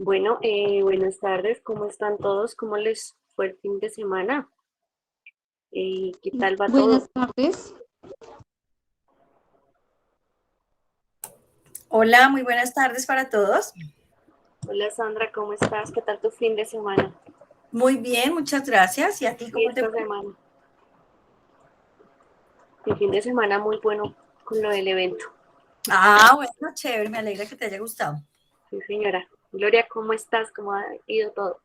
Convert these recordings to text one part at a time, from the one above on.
Bueno, buenas tardes, ¿cómo están todos? ¿Cómo les fue el fin de semana? ¿Qué tal va Buenas todo? tardes. Hola, muy buenas tardes para todos. Hola Sandra, ¿cómo estás? ¿Qué tal tu fin de semana? Muy bien, muchas gracias. ¿Y a ti Y cómo te esta fue? semana, mi fin de semana muy bueno con lo del evento. Ah, bueno, chévere, me alegra que te haya gustado. Sí, señora. Gloria, ¿cómo estás? ¿Cómo ha ido todo?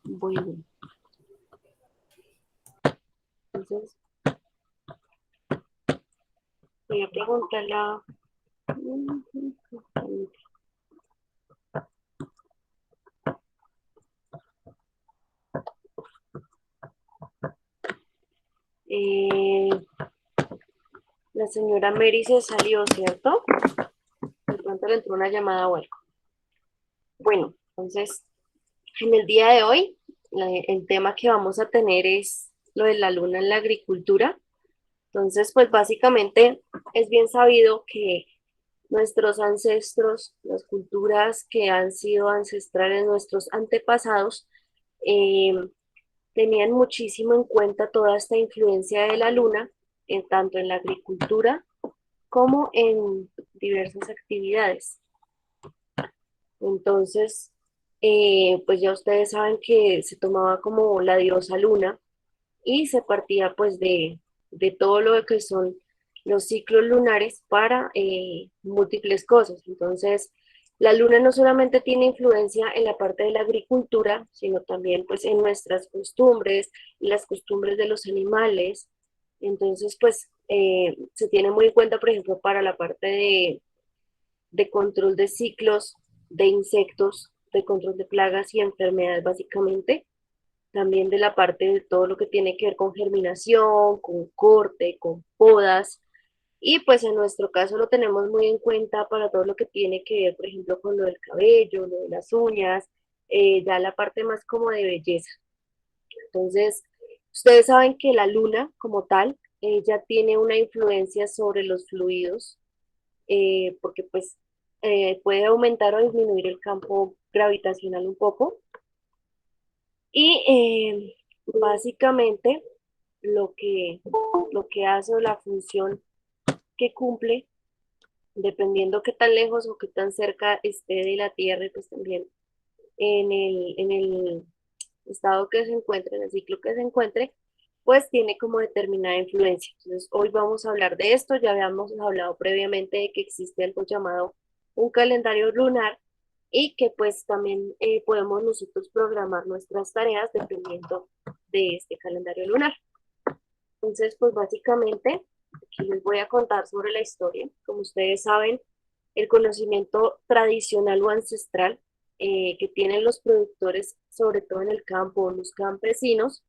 Bueno, entonces voy a preguntarle a... Eh, la señora Mary se salió, ¿cierto? De pronto le entró una llamada o algo. Bueno, entonces en el día de hoy, el tema que vamos a tener es lo de la luna en la agricultura. Entonces, pues básicamente es bien sabido que nuestros ancestros, las culturas que han sido ancestrales, nuestros antepasados, eh, tenían muchísimo en cuenta toda esta influencia de la luna, tanto en la agricultura como en diversas actividades. Entonces, pues ya ustedes saben que se tomaba como la diosa luna y se partía pues de todo lo que son los ciclos lunares para múltiples cosas. Entonces, la luna no solamente tiene influencia en la parte de la agricultura, sino también pues en nuestras costumbres, las costumbres de los animales. Entonces, pues se tiene muy en cuenta, por ejemplo, para la parte de control de ciclos de insectos, de control de plagas y enfermedades básicamente, también de la parte de todo lo que tiene que ver con germinación, con corte, con podas, y pues en nuestro caso lo tenemos muy en cuenta para todo lo que tiene que ver, por ejemplo, con lo del cabello, lo de las uñas, ya la parte más como de belleza. Entonces, ustedes saben que la luna como tal, ella tiene una influencia sobre los fluidos porque pues puede aumentar o disminuir el campo gravitacional un poco. Y básicamente lo que hace o la función que cumple, dependiendo qué tan lejos o qué tan cerca esté de la Tierra, pues también en el estado que se encuentre, en el ciclo que se encuentre, pues tiene como determinada influencia. Entonces, hoy vamos a hablar de esto. Ya habíamos hablado previamente de que existe algo llamado un calendario lunar y que pues también podemos nosotros programar nuestras tareas dependiendo de este calendario lunar. Entonces, pues básicamente, aquí les voy a contar sobre la historia. Como ustedes saben, el conocimiento tradicional o ancestral que tienen los productores, sobre todo en el campo, los campesinos,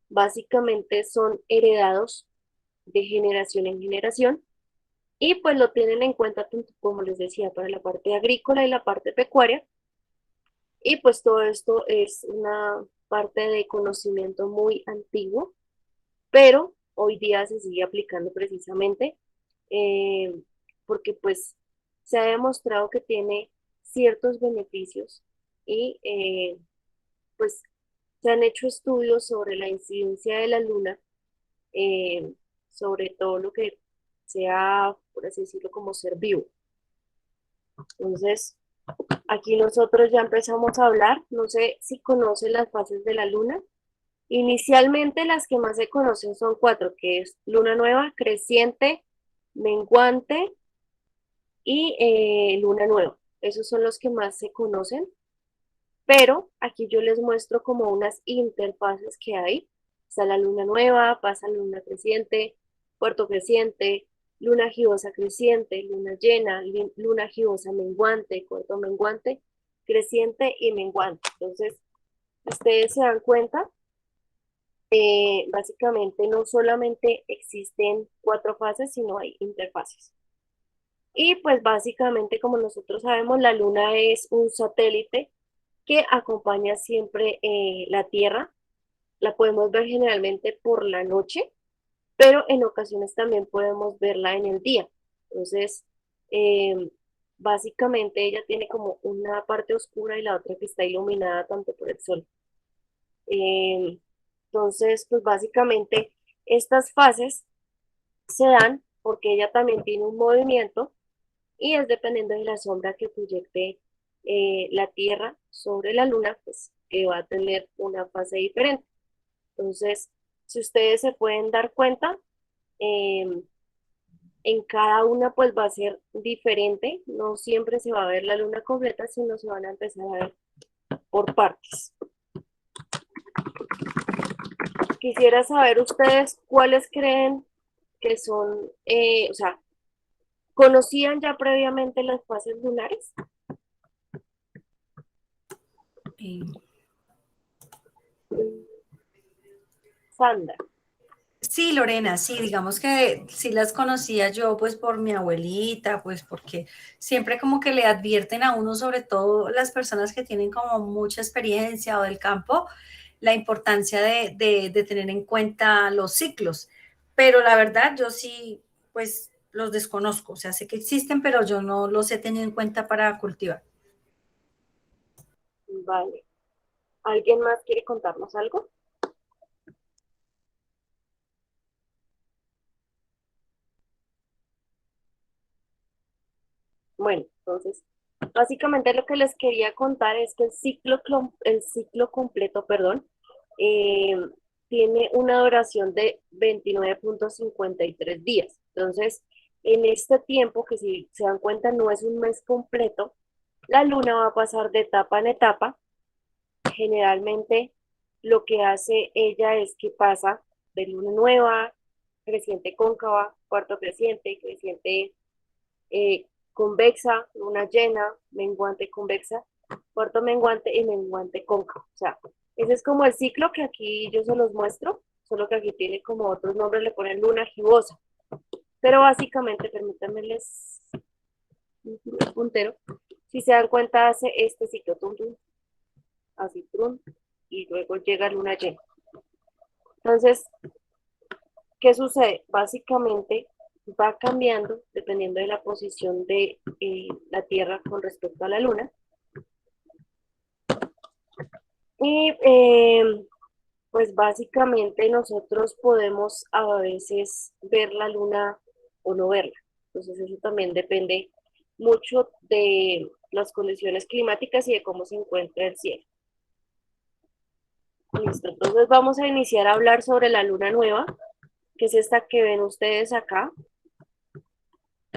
básicamente son heredados de generación en generación y pues lo tienen en cuenta, como les decía, para la parte agrícola y la parte pecuaria. Y pues todo esto es una parte de conocimiento muy antiguo, pero hoy día se sigue aplicando precisamente eh, porque pues se ha demostrado que tiene ciertos beneficios y pues se han hecho estudios sobre la incidencia de la luna, eh, sobre todo lo que sea, por así decirlo, como ser vivo. Entonces, aquí nosotros ya empezamos a hablar, no sé si conocen las fases de la luna. Inicialmente las que más se conocen son cuatro, que es luna nueva, creciente, menguante y luna nueva. Esos son los que más se conocen, pero aquí yo les muestro como unas interfaces que hay. Está la luna nueva, pasa la luna creciente, puerto creciente, luna gibosa creciente, luna llena, luna gibosa menguante, puerto menguante, creciente y menguante. Entonces, ustedes se dan cuenta, básicamente no solamente existen cuatro fases, sino hay interfaces. Y pues básicamente, como nosotros sabemos, la luna es un satélite que acompaña siempre la Tierra. La podemos ver generalmente por la noche, pero en ocasiones también podemos verla en el día. Entonces, eh, básicamente ella tiene como una parte oscura y la otra que está iluminada tanto por el sol. Eh, entonces, pues básicamente estas fases se dan porque ella también tiene un movimiento y es dependiendo de la sombra que proyecte la Tierra sobre la Luna, pues que va a tener una fase diferente. Entonces, si ustedes se pueden dar cuenta, eh, en cada una pues va a ser diferente, no siempre se va a ver la luna completa, sino se van a empezar a ver por partes. Quisiera saber ustedes cuáles creen que son, o sea, ¿conocían ya previamente las fases lunares? Eh, Sandra. Sí, Lorena, sí, digamos que sí las conocía yo, pues por mi abuelita, pues porque siempre como que le advierten a uno, sobre todo las personas que tienen como mucha experiencia o del campo, la importancia de tener en cuenta los ciclos. Pero la verdad, yo sí, pues los desconozco, o sea, sé que existen, pero yo no los he tenido en cuenta para cultivar. Vale. ¿Alguien más quiere contarnos algo? Bueno, entonces, básicamente lo que les quería contar es que el ciclo completo, perdón, eh, tiene una duración de 29,53 días. Entonces, en este tiempo, que si se dan cuenta no es un mes completo, la luna va a pasar de etapa en etapa. Generalmente lo que hace ella es que pasa de luna nueva, creciente cóncava, cuarto creciente, creciente convexa, luna llena, menguante convexa, cuarto menguante y menguante cóncavo. O sea, ese es como el ciclo que aquí yo se los muestro, solo que aquí tiene como otros nombres, le ponen luna gibosa. Pero básicamente, permítanme les el puntero, si se dan cuenta hace este ciclo, tum, tum, así, trum, y luego llega luna llena. Entonces, ¿qué sucede? Básicamente va cambiando dependiendo de la posición de la Tierra con respecto a la Luna. Y pues básicamente nosotros podemos a veces ver la Luna o no verla. Entonces eso también depende mucho de las condiciones climáticas y de cómo se encuentra el cielo. Listo, entonces vamos a iniciar a hablar sobre la luna nueva, que es esta que ven ustedes acá.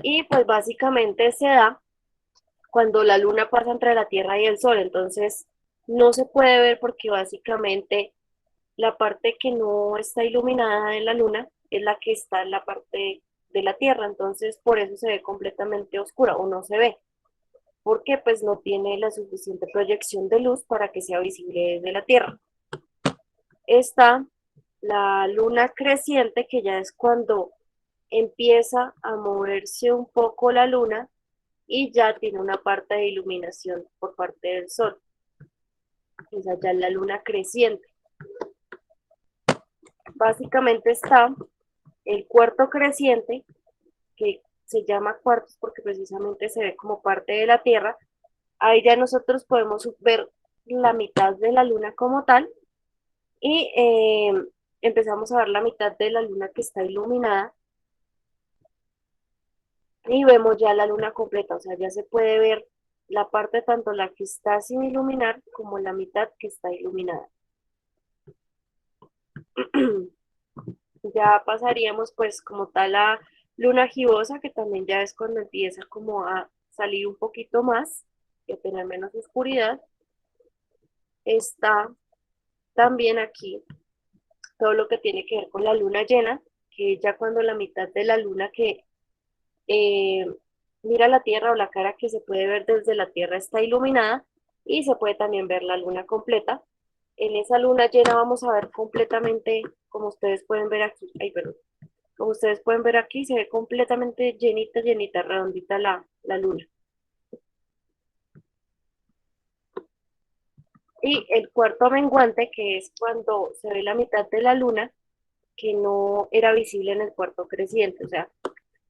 Y pues básicamente se da cuando la luna pasa entre la Tierra y el Sol. Entonces no se puede ver porque básicamente la parte que no está iluminada de la luna es la que está en la parte de la Tierra. Entonces por eso se ve completamente oscura o no se ve, porque pues no tiene la suficiente proyección de luz para que sea visible desde la Tierra. Está la luna creciente, que ya es cuando empieza a moverse un poco la luna y ya tiene una parte de iluminación por parte del sol. Esa ya es la luna creciente. Básicamente está el cuarto creciente, que se llama cuartos porque precisamente se ve como parte de la Tierra. Ahí ya nosotros podemos ver la mitad de la luna como tal y empezamos a ver la mitad de la luna que está iluminada y vemos ya la luna completa, o sea, ya se puede ver la parte tanto la que está sin iluminar como la mitad que está iluminada. Ya pasaríamos pues como tal a luna gibosa, que también ya es cuando empieza como a salir un poquito más, que tener menos oscuridad. Está también aquí todo lo que tiene que ver con la luna llena, que ya cuando la mitad de la luna que eh, mira la Tierra o la cara que se puede ver desde la Tierra está iluminada y se puede también ver la luna completa. En esa luna llena vamos a ver completamente, como ustedes pueden ver aquí, ay, perdón, como ustedes pueden ver aquí, se ve completamente llenita, llenita, redondita la luna. Y el cuarto menguante, que es cuando se ve la mitad de la luna, que no era visible en el cuarto creciente. O sea,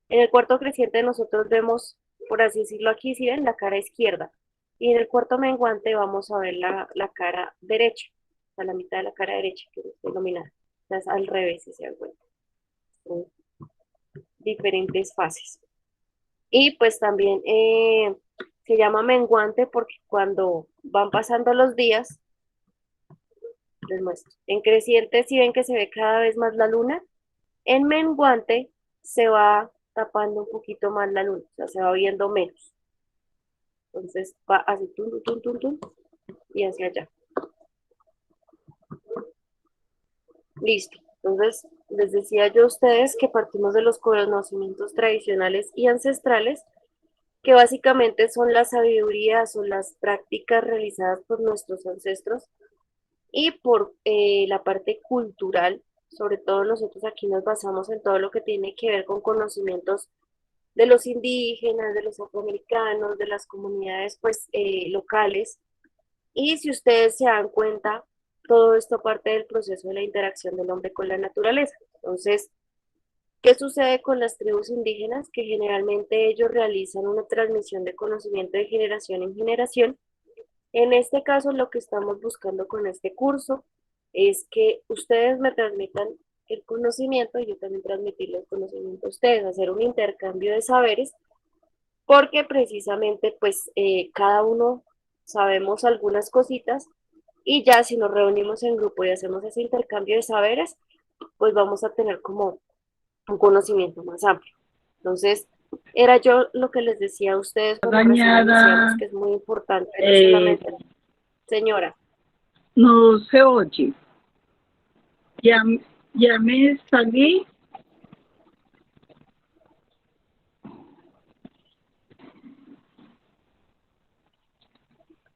en el cuarto creciente nosotros vemos, por así decirlo aquí, si ven la cara izquierda. Y en el cuarto menguante vamos a ver la cara derecha, o sea, la mitad de la cara derecha, que es denominada. O sea, es al revés, si se dan cuenta. Son diferentes fases. Y pues también se llama menguante porque cuando van pasando los días, les muestro. En creciente, si ven que se ve cada vez más la luna, en menguante se va tapando un poquito más la luna, o sea, se va viendo menos. Entonces va así, tum, tum, tum, tum, y hacia allá. Listo. Entonces, les decía yo a ustedes que partimos de los conocimientos tradicionales y ancestrales, que básicamente son las sabidurías o las prácticas realizadas por nuestros ancestros y por la parte cultural. Sobre todo nosotros aquí nos basamos en todo lo que tiene que ver con conocimientos de los indígenas, de los afroamericanos, de las comunidades pues locales. Y si ustedes se dan cuenta, todo esto parte del proceso de la interacción del hombre con la naturaleza. Entonces, ¿qué sucede con las tribus indígenas? Que generalmente ellos realizan una transmisión de conocimiento de generación en generación. En este caso, lo que estamos buscando con este curso es que ustedes me transmitan el conocimiento y yo también transmitirle el conocimiento a ustedes, hacer un intercambio de saberes, porque precisamente pues cada uno sabemos algunas cositas y ya si nos reunimos en grupo y hacemos ese intercambio de saberes, pues vamos a tener como un conocimiento más amplio. Entonces, era yo lo que les decía a ustedes cuando recién iniciamos, Dañada, que es muy importante, no eh, solamente, señora, no se oye. Ya, ya me salí,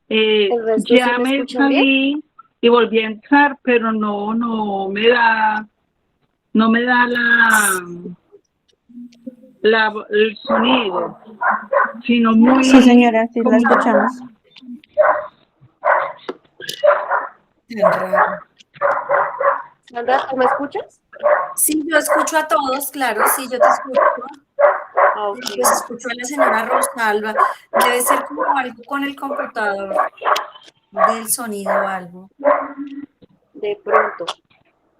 ¿el resto sí ya me me escuchan bien? salí y volví a entrar, pero no me da el sonido, sino Sí, muy señora, sí la como, escuchamos. Tan raro. Sandra, ¿tú me escuchas? Sí, yo escucho a todos, claro, sí, yo te escucho. Ah, ok, Pues escucho a la señora Rosalba. Debe ser como algo con el computador del sonido o algo. de pronto.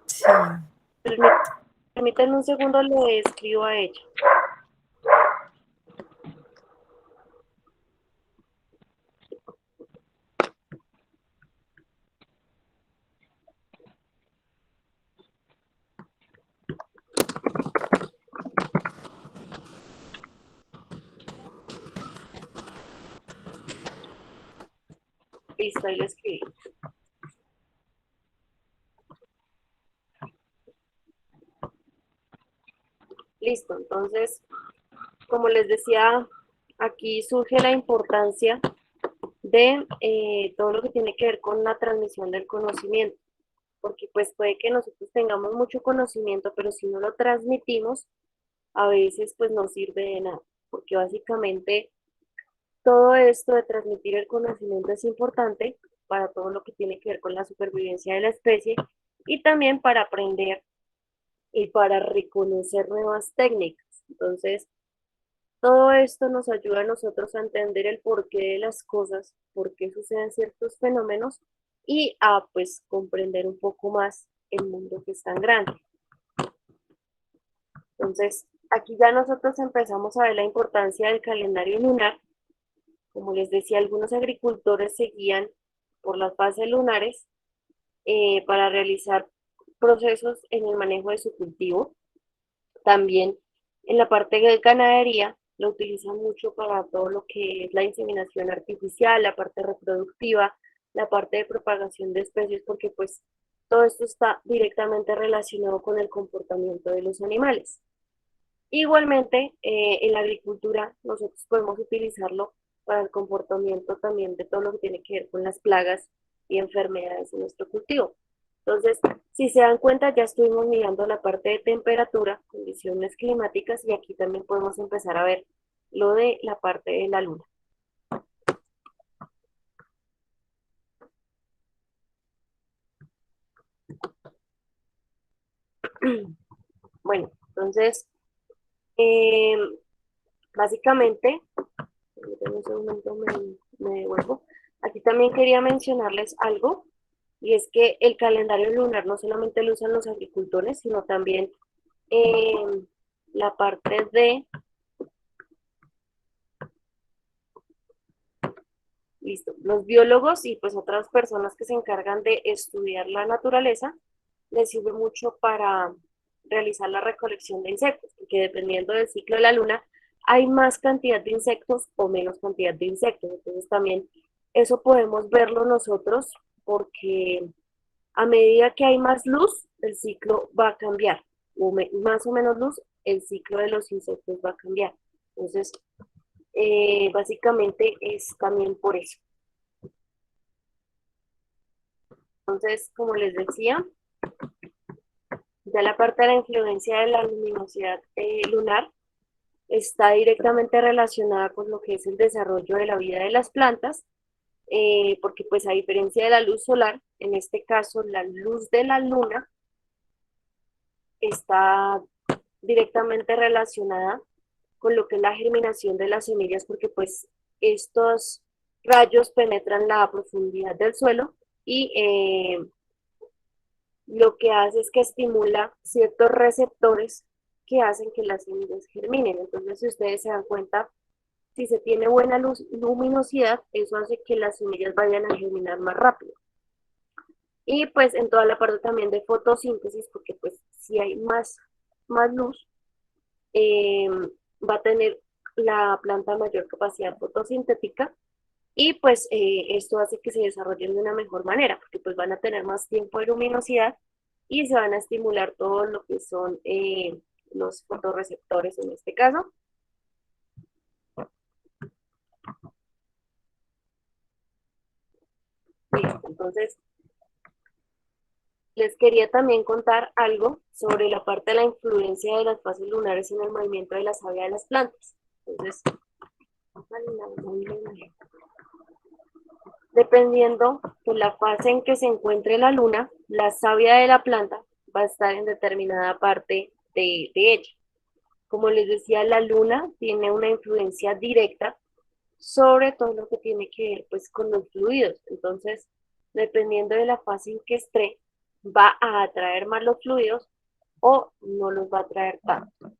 Sí. Permítanme un segundo, le escribo a ella. Listo, ahí le escribí. Listo, entonces, como les decía, aquí surge la importancia de todo lo que tiene que ver con la transmisión del conocimiento, porque pues puede que nosotros tengamos mucho conocimiento, pero si no lo transmitimos, a veces pues no sirve de nada, porque básicamente todo esto de transmitir el conocimiento es importante para todo lo que tiene que ver con la supervivencia de la especie y también para aprender y para reconocer nuevas técnicas. Entonces, todo esto nos ayuda a nosotros a entender el porqué de las cosas, por qué suceden ciertos fenómenos y a pues comprender un poco más el mundo que es tan grande. Entonces, aquí ya nosotros empezamos a ver la importancia del calendario lunar. Como les decía, algunos agricultores se guían por las fases lunares para realizar procesos en el manejo de su cultivo. También en la parte de ganadería lo utilizan mucho para todo lo que es la inseminación artificial, la parte reproductiva, la parte de propagación de especies, porque pues todo esto está directamente relacionado con el comportamiento de los animales. Igualmente, en la agricultura nosotros podemos utilizarlo para el comportamiento también de todo lo que tiene que ver con las plagas y enfermedades en nuestro cultivo. Entonces, si se dan cuenta, ya estuvimos mirando la parte de temperatura, condiciones climáticas y aquí también podemos empezar a ver lo de la parte de la luna. Bueno, entonces, eh, básicamente, permítanme un segundo, me devuelvo. Aquí también quería mencionarles algo, y es que el calendario lunar no solamente lo usan los agricultores, sino también eh, la parte de, listo, los biólogos y pues otras personas que se encargan de estudiar la naturaleza, les sirve mucho para realizar la recolección de insectos, porque dependiendo del ciclo de la luna, hay más cantidad de insectos o menos cantidad de insectos. Entonces también eso podemos verlo nosotros porque a medida que hay más luz, el ciclo va a cambiar. Más o menos luz, el ciclo de los insectos va a cambiar. Entonces, básicamente es también por eso. Entonces, como les decía, ya la parte de la influencia de la luminosidad lunar está directamente relacionada con lo que es el desarrollo de la vida de las plantas, porque pues a diferencia de la luz solar, en este caso la luz de la luna está directamente relacionada con lo que es la germinación de las semillas, porque pues estos rayos penetran la profundidad del suelo y lo que hace es que estimula ciertos receptores que hacen que las semillas germinen. Entonces, si ustedes se dan cuenta, si se tiene buena luminosidad, eso hace que las semillas vayan a germinar más rápido. Y pues en toda la parte también de fotosíntesis, porque pues si hay más luz, eh, va a tener la planta mayor capacidad fotosintética y pues esto hace que se desarrollen de una mejor manera, porque pues van a tener más tiempo de luminosidad y se van a estimular todo lo que son los fotorreceptores en este caso. Listo, entonces les quería también contar algo sobre la parte de la influencia de las fases lunares en el movimiento de la savia de las plantas. Entonces, dependiendo de la fase en que se encuentre la luna, la savia de la planta va a estar en determinada parte de ella. Como les decía, la luna tiene una influencia directa sobre todo lo que tiene que ver pues con los fluidos. Entonces, dependiendo de la fase en que esté, va a atraer más los fluidos o no los va a atraer tanto.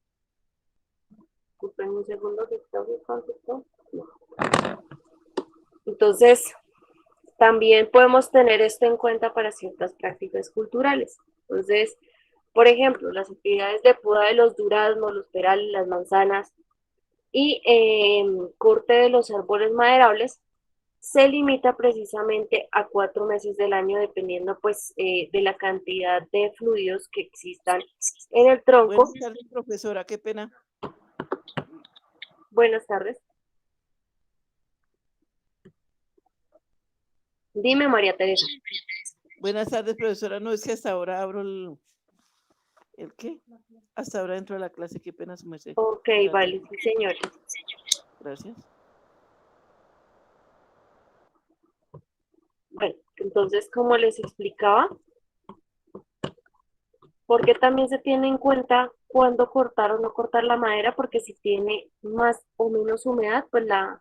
Disculpen un segundo que tengo que contestar. Entonces, también podemos tener esto en cuenta para ciertas prácticas culturales. Entonces, por ejemplo, las actividades de poda de los duraznos, los perales, las manzanas y corte de los árboles maderables se limita precisamente a 4 meses del año, dependiendo pues de la cantidad de fluidos que existan en el tronco. Buenas tardes, profesora, qué pena. Buenas tardes. Dime, María Teresa. Buenas tardes, profesora. No, es que hasta ahora abro ¿el qué? Hasta ahora dentro de la clase, qué pena su merced. Ok, Gracias. vale, sí, señor. Gracias. Bueno, entonces, como les explicaba, porque también se tiene en cuenta cuándo cortar o no cortar la madera, porque si tiene más o menos humedad, pues la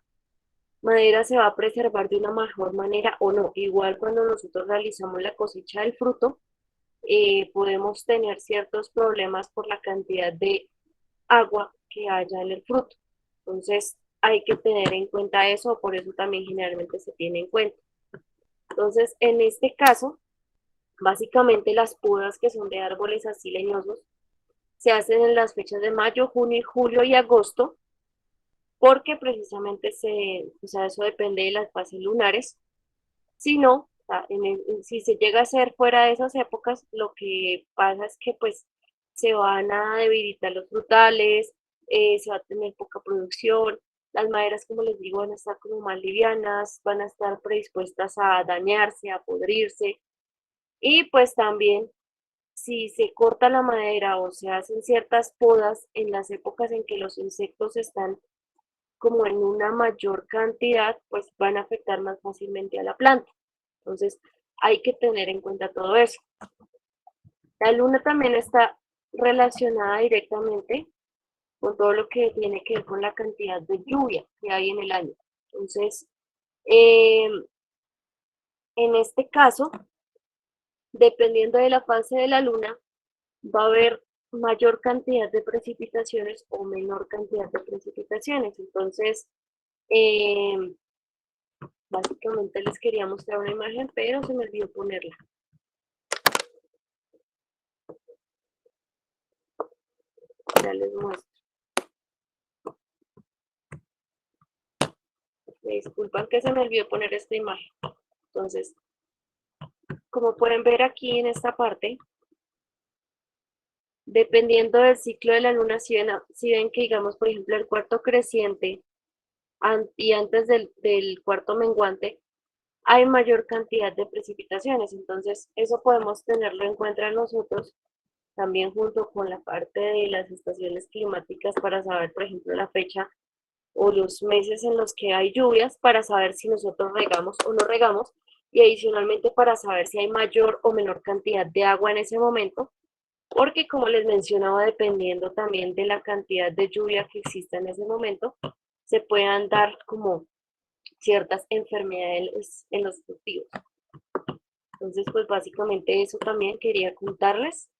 madera se va a preservar de una mejor manera o no. Igual cuando nosotros realizamos la cosecha del fruto, podemos tener ciertos problemas por la cantidad de agua que haya en el fruto. Entonces, hay que tener en cuenta eso, por eso también generalmente se tiene en cuenta. Entonces, en este caso, básicamente las podas que son de árboles así leñosos se hacen en las fechas de mayo, junio, julio y agosto, porque precisamente eso depende de las fases lunares. Si no, si se llega a hacer fuera de esas épocas, lo que pasa es que pues se van a debilitar los frutales, se va a tener poca producción, las maderas, como les digo, van a estar como más livianas, van a estar predispuestas a dañarse, a podrirse, y pues también si se corta la madera o se hacen ciertas podas en las épocas en que los insectos están como en una mayor cantidad, pues van a afectar más fácilmente a la planta. Entonces, hay que tener en cuenta todo eso. La luna también está relacionada directamente con todo lo que tiene que ver con la cantidad de lluvia que hay en el año. Entonces, en este caso, dependiendo de la fase de la luna, va a haber mayor cantidad de precipitaciones o menor cantidad de precipitaciones. Entonces, básicamente les quería mostrar una imagen, pero se me olvidó ponerla. Ya les muestro. Me disculpan que se me olvidó poner esta imagen. Entonces, como pueden ver aquí en esta parte, dependiendo del ciclo de la luna, si ven que, digamos, por ejemplo, el cuarto creciente y antes del cuarto menguante, hay mayor cantidad de precipitaciones. Entonces, eso podemos tenerlo en cuenta nosotros, también junto con la parte de las estaciones climáticas para saber, por ejemplo, la fecha o los meses en los que hay lluvias, para saber si nosotros regamos o no regamos, y adicionalmente para saber si hay mayor o menor cantidad de agua en ese momento, porque como les mencionaba, dependiendo también de la cantidad de lluvia que exista en ese momento, se puedan dar como ciertas enfermedades en los cultivos. Entonces, pues básicamente eso también quería contarles.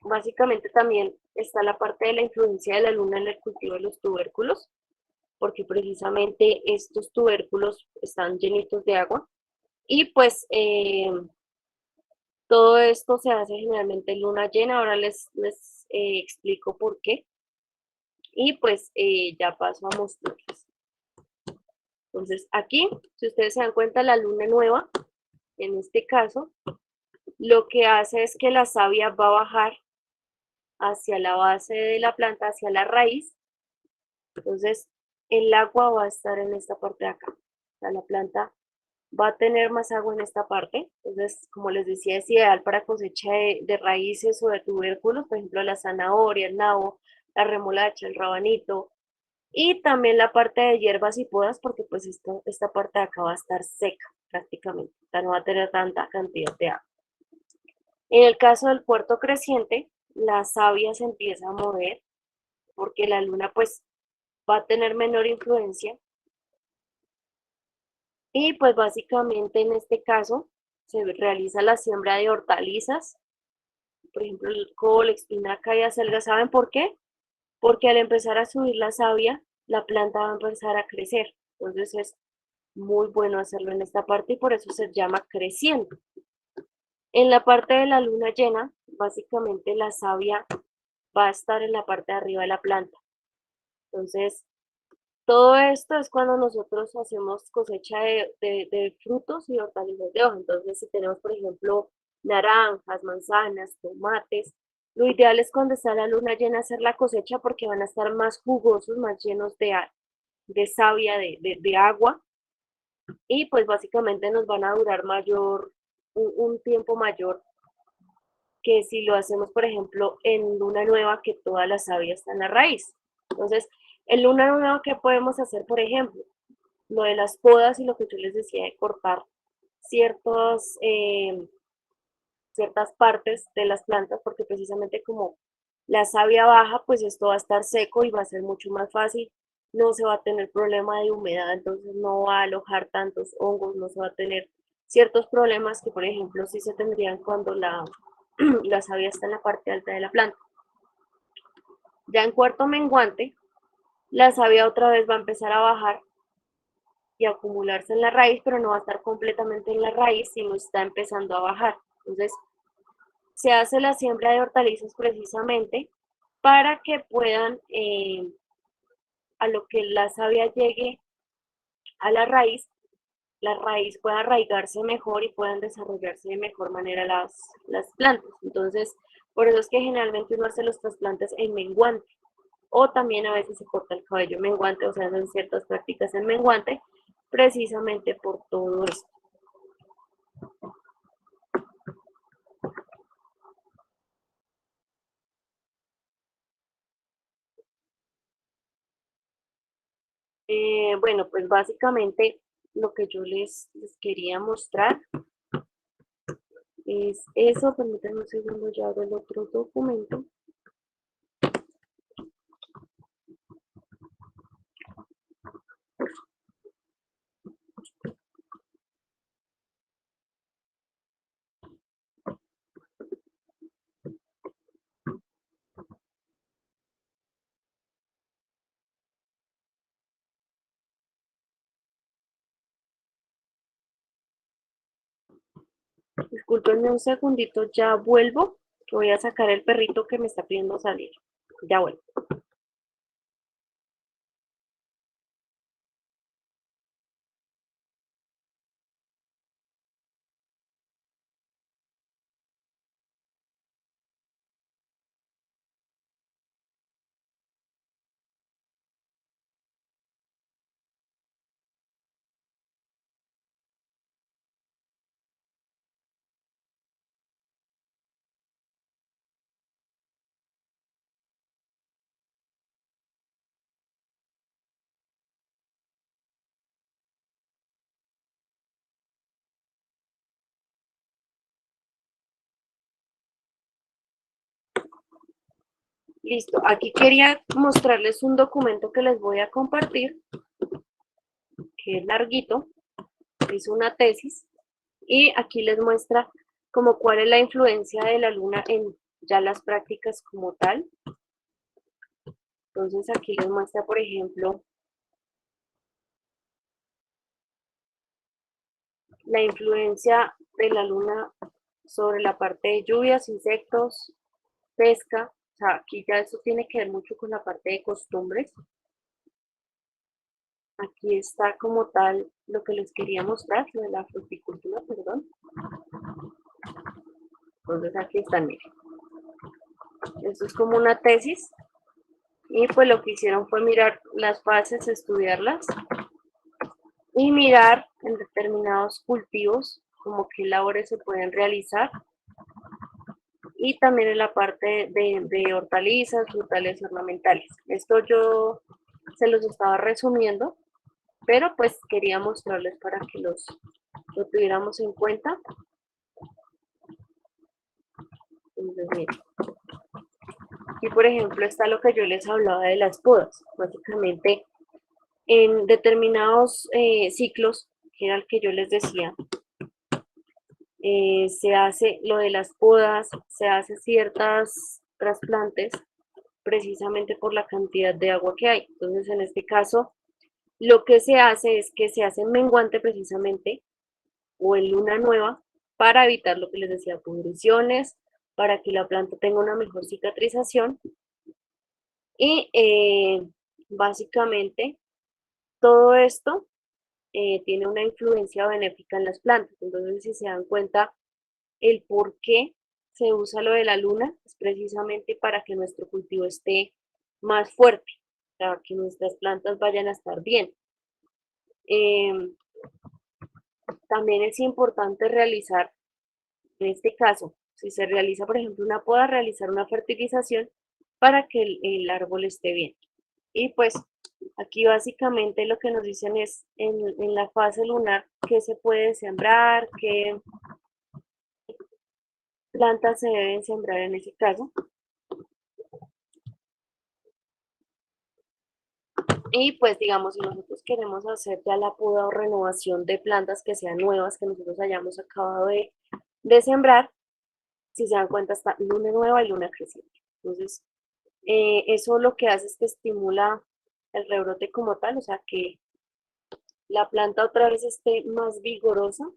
Básicamente también está la parte de la influencia de la luna en el cultivo de los tubérculos, porque precisamente estos tubérculos están llenitos de agua y pues todo esto se hace generalmente en luna llena. Ahora les explico por qué y pues ya paso a mostrarles. Entonces aquí, si ustedes se dan cuenta, la luna nueva, en este caso, lo que hace es que la savia va a bajar hacia la base de la planta, hacia la raíz. Entonces, el agua va a estar en esta parte de acá. O sea, la planta va a tener más agua en esta parte. Entonces, como les decía, es ideal para cosecha de raíces o de tubérculos, por ejemplo, la zanahoria, el nabo, la remolacha, el rabanito. Y también la parte de hierbas y podas, porque pues esta parte de acá va a estar seca prácticamente. O sea, no va a tener tanta cantidad de agua. En el caso del puerto creciente, la savia se empieza a mover porque la luna pues va a tener menor influencia. Y pues básicamente en este caso se realiza la siembra de hortalizas, por ejemplo el col, espinaca y acelga. ¿Saben por qué? Porque al empezar a subir la savia, la planta va a empezar a crecer. Entonces es muy bueno hacerlo en esta parte y por eso se llama creciendo. En la parte de la luna llena, básicamente la savia va a estar en la parte de arriba de la planta. Entonces, todo esto es cuando nosotros hacemos cosecha de frutos y hortalizas de hoja. Entonces, si tenemos, por ejemplo, naranjas, manzanas, tomates, lo ideal es cuando está la luna llena hacer la cosecha porque van a estar más jugosos, más llenos de savia, de agua, y pues básicamente nos van a durar un tiempo mayor que si lo hacemos, por ejemplo, en luna nueva, que toda la savia está en la raíz. Entonces, en luna nueva, ¿qué podemos hacer, por ejemplo? Lo de las podas y lo que yo les decía de cortar ciertos, ciertas partes de las plantas, porque precisamente como la savia baja, pues esto va a estar seco y va a ser mucho más fácil. No se va a tener problema de humedad, entonces no va a alojar tantos hongos, no se va a tener ciertos problemas que, por ejemplo, sí se tendrían cuando la savia está en la parte alta de la planta. Ya en cuarto menguante, la savia otra vez va a empezar a bajar y acumularse en la raíz, pero no va a estar completamente en la raíz, sino está empezando a bajar. Entonces, se hace la siembra de hortalizas precisamente para que puedan, a lo que la savia llegue a la raíz pueda arraigarse mejor y puedan desarrollarse de mejor manera las plantas. Entonces, por eso es que generalmente uno hace los trasplantes en menguante, o también a veces se corta el cabello menguante, o sea, hacen ciertas prácticas en menguante, precisamente por todo esto. Bueno, pues básicamente lo que yo les quería mostrar Es eso, permítanme un segundo, ya abro el otro documento. Discúlpenme un segundito, ya vuelvo, que voy a sacar el perrito que me está pidiendo salir. Ya vuelvo. Listo, aquí quería mostrarles un documento que les voy a compartir, que es larguito, es una tesis, y aquí les muestra como cuál es la influencia de la luna en ya las prácticas como tal. Entonces aquí les muestra, por ejemplo, la influencia de la luna sobre la parte de lluvias, insectos, pesca. O sea, aquí ya eso tiene que ver mucho con la parte de costumbres. Aquí está como tal lo que les quería mostrar, lo de la fruticultura, perdón. Entonces aquí están, miren. Esto es como una tesis. Y pues lo que hicieron fue mirar las fases, estudiarlas y mirar en determinados cultivos como qué labores se pueden realizar. Y también en la parte de hortalizas, frutales ornamentales. Esto yo se los estaba resumiendo, pero pues quería mostrarles para que lo tuviéramos en cuenta. Entonces, miren. Aquí, por ejemplo, está lo que yo les hablaba de las podas. Básicamente, en determinados ciclos, que era el que yo les decía, se hace lo de las podas, se hace ciertas trasplantes precisamente por la cantidad de agua que hay. Entonces, en este caso, lo que se hace es que se hace menguante precisamente o en luna nueva para evitar lo que les decía, pudriciones, para que la planta tenga una mejor cicatrización y básicamente todo esto tiene una influencia benéfica en las plantas. Entonces, si se dan cuenta, el por qué se usa lo de la luna es precisamente para que nuestro cultivo esté más fuerte, para que nuestras plantas vayan a estar bien. También es importante realizar, en este caso, si se realiza, por ejemplo, una poda, realizar una fertilización para que el árbol esté bien. Y pues aquí básicamente lo que nos dicen es en la fase lunar qué se puede sembrar, qué plantas se deben sembrar en ese caso. Y pues digamos, si nosotros queremos hacer ya la poda o renovación de plantas que sean nuevas, que nosotros hayamos acabado de sembrar, si se dan cuenta está luna nueva y luna creciente. Entonces, eso lo que hace es que estimula el rebrote como tal, o sea que la planta otra vez esté más vigorosa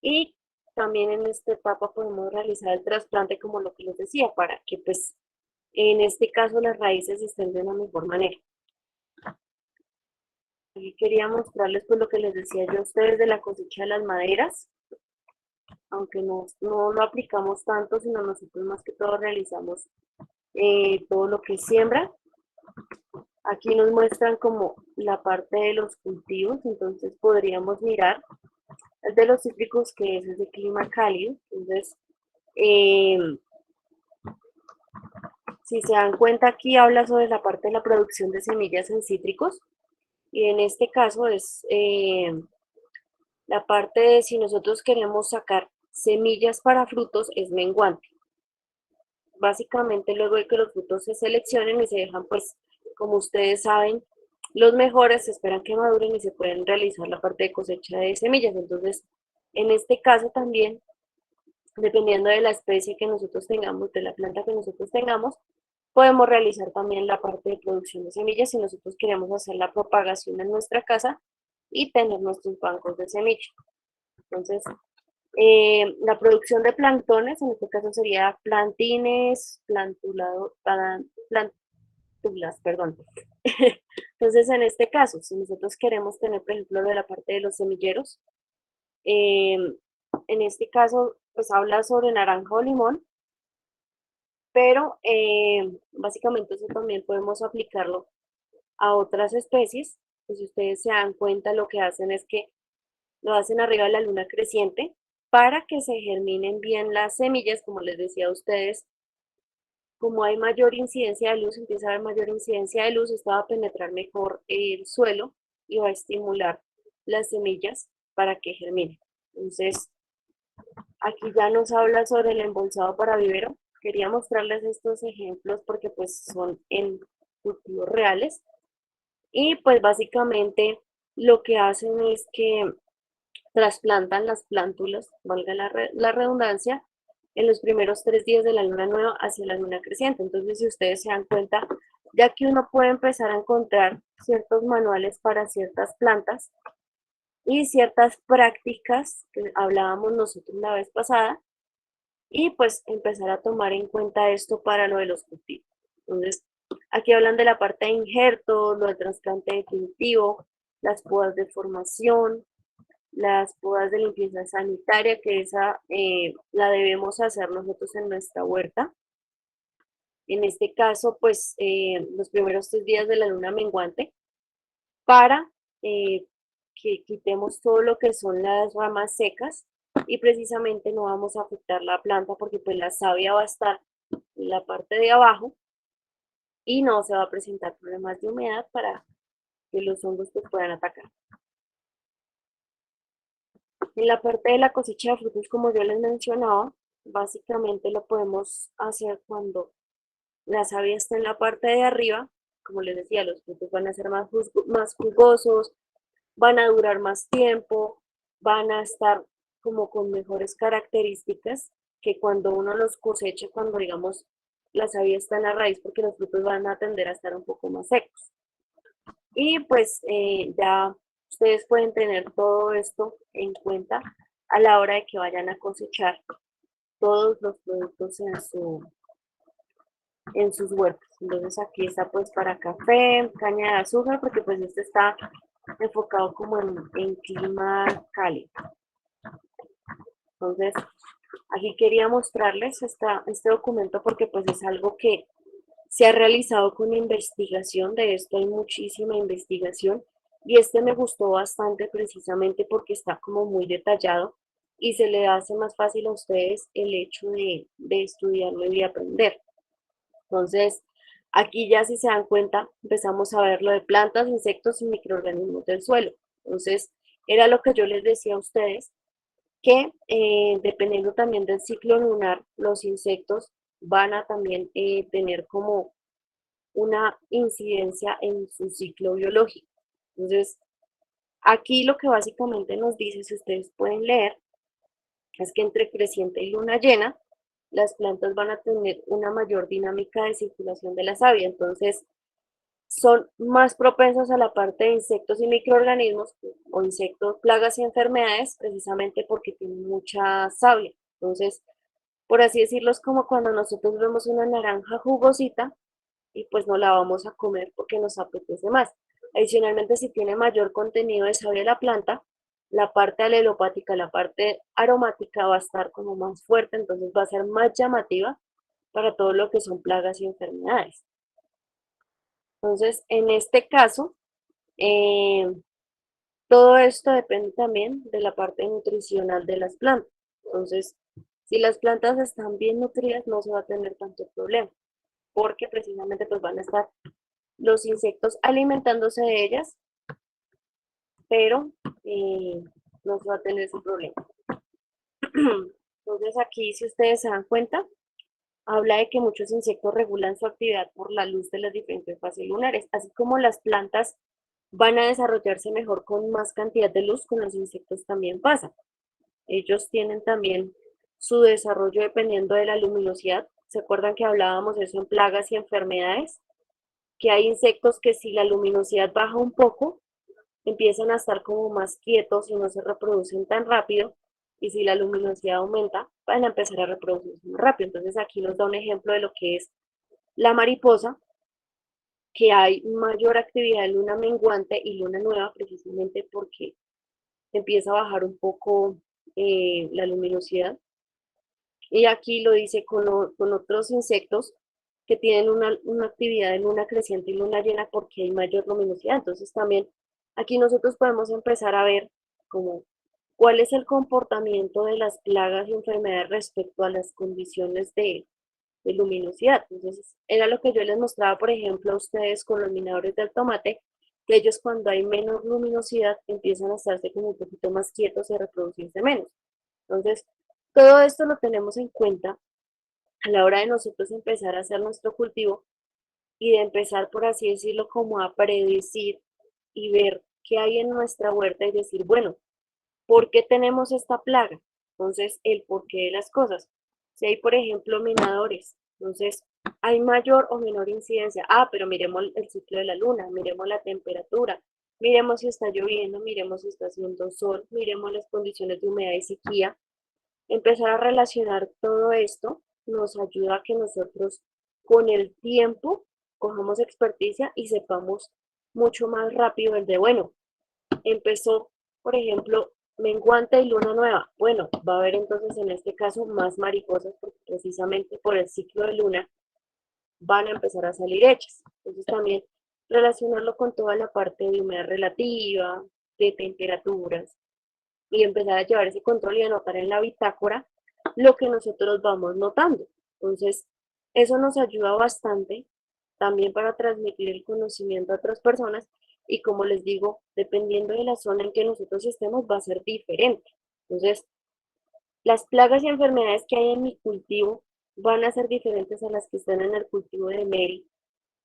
y también en esta etapa podemos realizar el trasplante como lo que les decía, para que pues en este caso las raíces estén de una mejor manera. Aquí quería mostrarles pues lo que les decía yo a ustedes de la cosecha de las maderas, aunque no lo aplicamos tanto, sino nosotros más que todo realizamos todo lo que es siembra. Aquí nos muestran como la parte de los cultivos, entonces podríamos mirar el de los cítricos, que es de clima cálido. Entonces, si se dan cuenta, aquí habla sobre la parte de la producción de semillas en cítricos, y en este caso es la parte de si nosotros queremos sacar semillas para frutos es menguante. Básicamente luego de que los frutos se seleccionen y se dejan, pues, como ustedes saben, los mejores se esperan que maduren y se pueden realizar la parte de cosecha de semillas. Entonces, en este caso también, dependiendo de la especie que nosotros tengamos, de la planta que nosotros tengamos, podemos realizar también la parte de producción de semillas si nosotros queremos hacer la propagación en nuestra casa y tener nuestros bancos de semillas. Entonces, la producción de planctones, en este caso sería plantines, plántulas, perdón. Entonces, en este caso, si nosotros queremos tener, por ejemplo, de la parte de los semilleros, eh, en este caso, pues habla sobre naranja o limón, pero básicamente eso también podemos aplicarlo a otras especies. Pues si ustedes se dan cuenta, lo que hacen es que lo hacen arriba de la luna creciente para que se germinen bien las semillas, como les decía a ustedes. Como hay mayor incidencia de luz, empieza a haber mayor incidencia de luz, esto va a penetrar mejor el suelo y va a estimular las semillas para que germinen. Entonces, aquí ya nos habla sobre el embolsado para vivero. Quería mostrarles estos ejemplos porque pues son en cultivos reales. Y pues básicamente lo que hacen es que trasplantan las plántulas, valga la redundancia, en los primeros 3 días de la luna nueva hacia la luna creciente. Entonces, si ustedes se dan cuenta, ya que uno puede empezar a encontrar ciertos manuales para ciertas plantas y ciertas prácticas que hablábamos nosotros la vez pasada, y pues empezar a tomar en cuenta esto para lo de los cultivos. Entonces, aquí hablan de la parte de injertos, lo del trasplante definitivo, las podas de formación, las podas de limpieza sanitaria, que esa la debemos hacer nosotros en nuestra huerta. En este caso, pues los primeros 3 días de la luna menguante, para que quitemos todo lo que son las ramas secas y precisamente no vamos a afectar la planta porque pues la savia va a estar en la parte de abajo y no se va a presentar problemas de humedad para que los hongos pues puedan atacar. En la parte de la cosecha de frutos, como yo les mencionaba, básicamente lo podemos hacer cuando la savia está en la parte de arriba. Como les decía, los frutos van a ser más jugosos, van a durar más tiempo, van a estar como con mejores características que cuando uno los cosecha, cuando digamos la savia está en la raíz, porque los frutos van a tender a estar un poco más secos. Y pues ya ustedes pueden tener todo esto en cuenta a la hora de que vayan a cosechar todos los productos en sus huertos. Entonces aquí está pues para café, caña de azúcar, porque pues este está enfocado como en clima cálido. Entonces aquí quería mostrarles este documento porque pues es algo que se ha realizado con investigación. De esto hay muchísima investigación y este me gustó bastante precisamente porque está como muy detallado y se le hace más fácil a ustedes el hecho de estudiarlo y de aprender. Entonces, aquí ya si se dan cuenta, empezamos a ver lo de plantas, insectos y microorganismos del suelo. Entonces, era lo que yo les decía a ustedes, que dependiendo también del ciclo lunar, los insectos van a también tener como una incidencia en su ciclo biológico. Entonces, aquí lo que básicamente nos dice, si ustedes pueden leer, es que entre creciente y luna llena, las plantas van a tener una mayor dinámica de circulación de la savia. Entonces, son más propensos a la parte de insectos y microorganismos o insectos, plagas y enfermedades, precisamente porque tienen mucha savia. Entonces, por así decirlo, es como cuando nosotros vemos una naranja jugosita y pues no la vamos a comer porque nos apetece más. Adicionalmente, si tiene mayor contenido de savia la planta, la parte alelopática, la parte aromática va a estar como más fuerte, entonces va a ser más llamativa para todo lo que son plagas y enfermedades. Entonces, en este caso, eh, todo esto depende también de la parte nutricional de las plantas. Entonces, si las plantas están bien nutridas, no se va a tener tanto problema, porque precisamente pues van a estar los insectos alimentándose de ellas, pero no se va a tener ese problema. Entonces aquí, si ustedes se dan cuenta, habla de que muchos insectos regulan su actividad por la luz de las diferentes fases lunares, así como las plantas van a desarrollarse mejor con más cantidad de luz, con los insectos también pasa. Ellos tienen también su desarrollo dependiendo de la luminosidad. ¿Se acuerdan que hablábamos eso en plagas y enfermedades? Que hay insectos que si la luminosidad baja un poco, empiezan a estar como más quietos y no se reproducen tan rápido. Y si la luminosidad aumenta, van a empezar a reproducirse más rápido. Entonces aquí nos da un ejemplo de lo que es la mariposa, que hay mayor actividad de luna menguante y luna nueva precisamente porque empieza a bajar un poco la luminosidad. Y aquí lo dice con otros insectos que tienen una actividad de luna creciente y luna llena porque hay mayor luminosidad. Entonces también aquí nosotros podemos empezar a ver como cuál es el comportamiento de las plagas y enfermedades respecto a las condiciones de luminosidad. Entonces era lo que yo les mostraba, por ejemplo, a ustedes con los minadores del tomate, que ellos cuando hay menos luminosidad empiezan a estarse como un poquito más quietos y a reproducirse menos. Entonces, todo esto lo tenemos en cuenta a la hora de nosotros empezar a hacer nuestro cultivo y de empezar, por así decirlo, como a predecir y ver qué hay en nuestra huerta y decir, bueno, ¿por qué tenemos esta plaga? Entonces, el porqué de las cosas. Si hay, por ejemplo, minadores, entonces hay mayor o menor incidencia. Ah, pero miremos el ciclo de la luna, miremos la temperatura, miremos si está lloviendo, miremos si está haciendo sol, miremos las condiciones de humedad y sequía. Empezar a relacionar todo esto nos ayuda a que nosotros con el tiempo cojamos experticia y sepamos mucho más rápido el de, bueno, empezó, por ejemplo, menguante y luna nueva. Bueno, va a haber entonces en este caso más mariposas porque precisamente por el ciclo de luna van a empezar a salir hechas. Entonces también relacionarlo con toda la parte de humedad relativa, de temperaturas, y empezar a llevar ese control y anotar en la bitácora lo que nosotros vamos notando. Entonces, eso nos ayuda bastante también para transmitir el conocimiento a otras personas y como les digo, dependiendo de la zona en que nosotros estemos, va a ser diferente. Entonces, las plagas y enfermedades que hay en mi cultivo van a ser diferentes a las que están en el cultivo de Mary,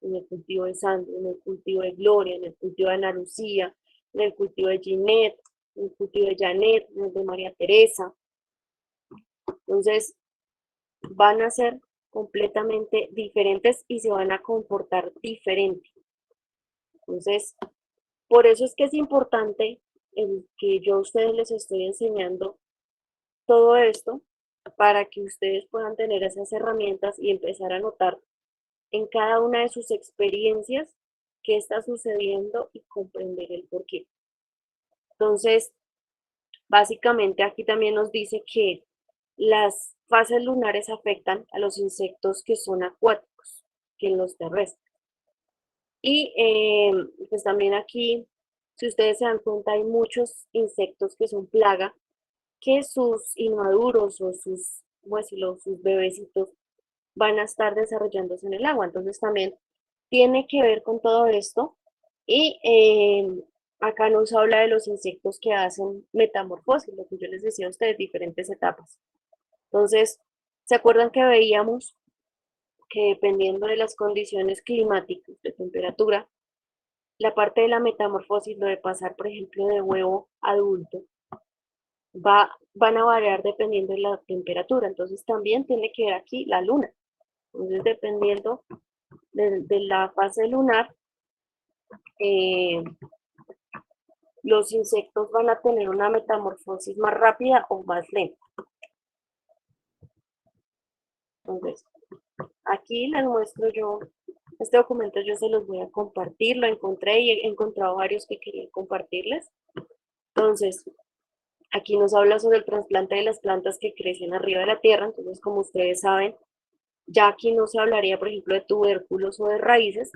en el cultivo de Sandra, en el cultivo de Gloria, en el cultivo de Ana Lucía, en el cultivo de Ginette, en el cultivo de Janet, en el de María Teresa. Entonces, van a ser completamente diferentes y se van a comportar diferente. Entonces, por eso es que es importante el que yo a ustedes les estoy enseñando todo esto para que ustedes puedan tener esas herramientas y empezar a notar en cada una de sus experiencias qué está sucediendo y comprender el porqué. Entonces, básicamente aquí también nos dice que las fases lunares afectan a los insectos que son acuáticos, que en los terrestres. Y pues también aquí, si ustedes se dan cuenta, hay muchos insectos que son plaga, que sus inmaduros o sus, ¿cómo decirlo?, sus bebecitos van a estar desarrollándose en el agua. Entonces también tiene que ver con todo esto. Y acá nos habla de los insectos que hacen metamorfosis, lo que yo les decía a ustedes, diferentes etapas. Entonces, ¿se acuerdan que veíamos que dependiendo de las condiciones climáticas, de temperatura, la parte de la metamorfosis, lo de pasar, por ejemplo, de huevo a adulto, van a variar dependiendo de la temperatura. Entonces también tiene que ver aquí la luna. Entonces dependiendo de la fase lunar, los insectos van a tener una metamorfosis más rápida o más lenta. Entonces, aquí les muestro yo, este documento yo se los voy a compartir, lo encontré y he encontrado varios que quería compartirles. Entonces, aquí nos habla sobre el trasplante de las plantas que crecen arriba de la tierra. Entonces, como ustedes saben, ya aquí no se hablaría, por ejemplo, de tubérculos o de raíces,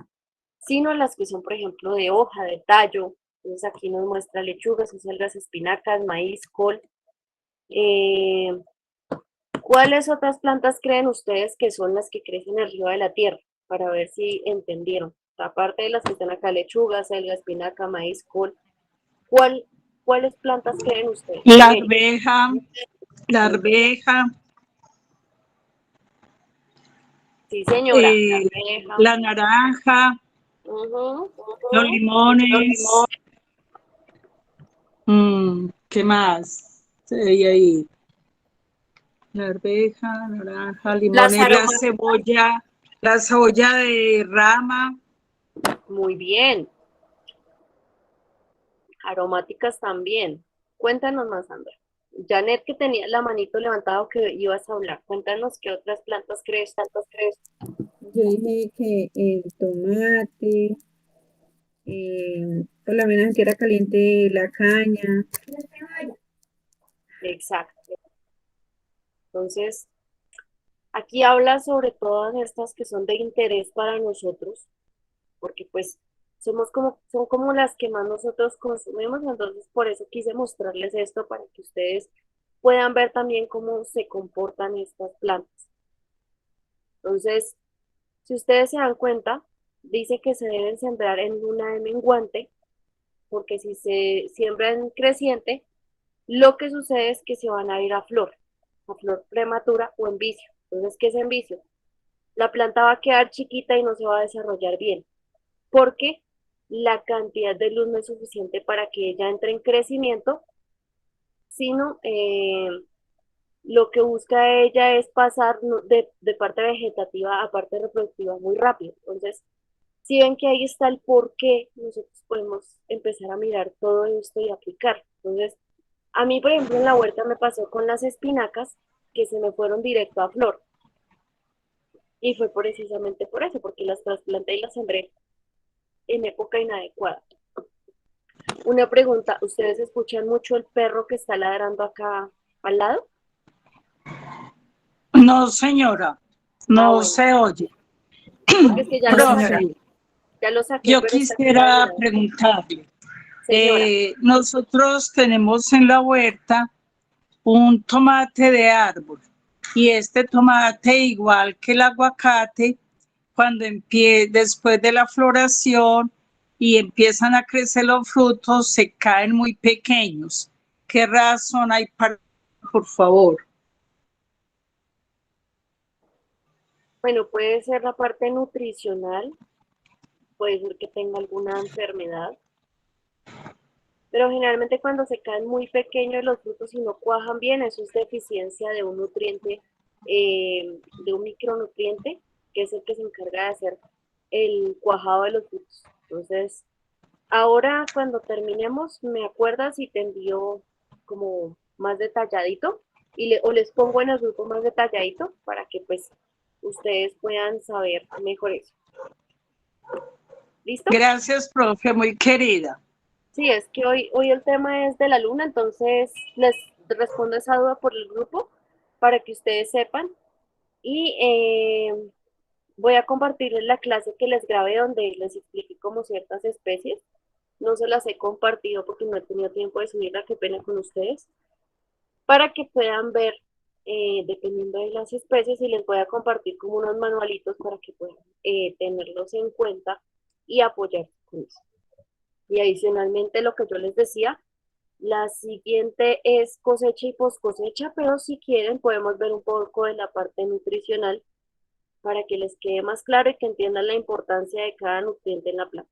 sino las que son, por ejemplo, de hoja, de tallo. Entonces, aquí nos muestra lechugas, acelgas, espinacas, maíz, col. ¿Cuáles otras plantas creen ustedes que son las que crecen arriba de la tierra? Para ver si entendieron. Aparte de las que están acá, lechugas, acelga, espinaca, maíz, col. ¿Cuáles plantas creen ustedes? La Mary. arveja, la arveja, Sí, señora. La eh, arveja. la naranja, Ujú, los ujú. limones, ¿qué más? Se veía ahí. La arveja, naranja, Las limones, aromas. la cebolla de rama. Muy bien. Aromáticas también. Cuéntanos más, Sandra. Janet, que tenía la manito levantada que ibas a hablar. Cuéntanos qué otras plantas crees, tantas crees. Yo dije que el tomate, por lo menos en tierra caliente la caña. Exacto. Entonces, aquí habla sobre todas estas que son de interés para nosotros, porque pues son como las que más nosotros consumimos, entonces por eso quise mostrarles esto para que ustedes puedan ver también cómo se comportan estas plantas. Entonces, si ustedes se dan cuenta, dice que se deben sembrar en luna de menguante, porque si se siembra en creciente, lo que sucede es que se van a ir a flor prematura o en vicio. Entonces, ¿qué es en vicio? La planta va a quedar chiquita y no se va a desarrollar bien, porque la cantidad de luz no es suficiente para que ella entre en crecimiento, sino lo que busca ella es pasar de parte vegetativa a parte reproductiva muy rápido. Entonces, si ven que ahí está el por qué, nosotros podemos empezar a mirar todo esto y aplicar. Entonces, a mí, por ejemplo, en la huerta me pasó con las espinacas que se me fueron directo a flor. Y fue precisamente por eso, porque las trasplanté y las sembré en época inadecuada. Una pregunta, ¿ustedes escuchan mucho el perro que está ladrando acá al lado? No, señora, Ah, no bueno, se oye. porque es que No, señora. ya lo saqué, Yo pero está aquí quisiera ladrando. preguntarle, Señora, nosotros tenemos en la huerta un tomate de árbol y este tomate, igual que el aguacate, cuando después de la floración y empiezan a crecer los frutos, se caen muy pequeños. ¿Qué razón hay para, por favor? bueno, puede ser la parte nutricional, puede ser que tenga alguna enfermedad, pero generalmente cuando se caen muy pequeños los frutos y no cuajan bien, eso es deficiencia de un nutriente, de un micronutriente, que es el que se encarga de hacer el cuajado de los frutos. Entonces, ahora cuando terminemos, me acuerdas y te envío como más detalladito o les pongo en el grupo más detalladito para que pues ustedes puedan saber mejor eso. ¿Listo? Gracias, profe, muy querida. Sí, es que hoy el tema es de la luna, entonces les respondo esa duda por el grupo para que ustedes sepan. Y voy a compartirles la clase que les grabé donde les expliqué como ciertas especies. No se las he compartido porque no he tenido tiempo de subirla, qué pena con ustedes, para que puedan ver dependiendo de las especies y les voy a compartir como unos manualitos para que puedan tenerlos en cuenta y apoyar con eso. Y adicionalmente lo que yo les decía, la siguiente es cosecha y post cosecha, pero si quieren podemos ver un poco de la parte nutricional para que les quede más claro y que entiendan la importancia de cada nutriente en la planta.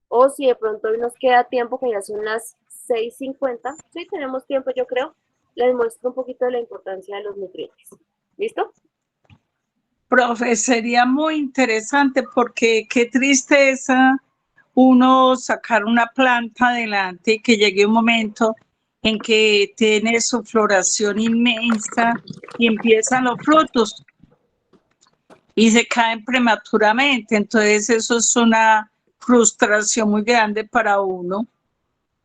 O si de pronto hoy nos queda tiempo, que ya son las 6:50, sí tenemos tiempo yo creo, les muestro un poquito de la importancia de los nutrientes. ¿Listo? Profe, sería muy interesante porque qué tristeza uno sacar una planta adelante y que llegue un momento en que tiene su floración inmensa y empiezan los frutos y se caen prematuramente. Entonces eso es una frustración muy grande para uno.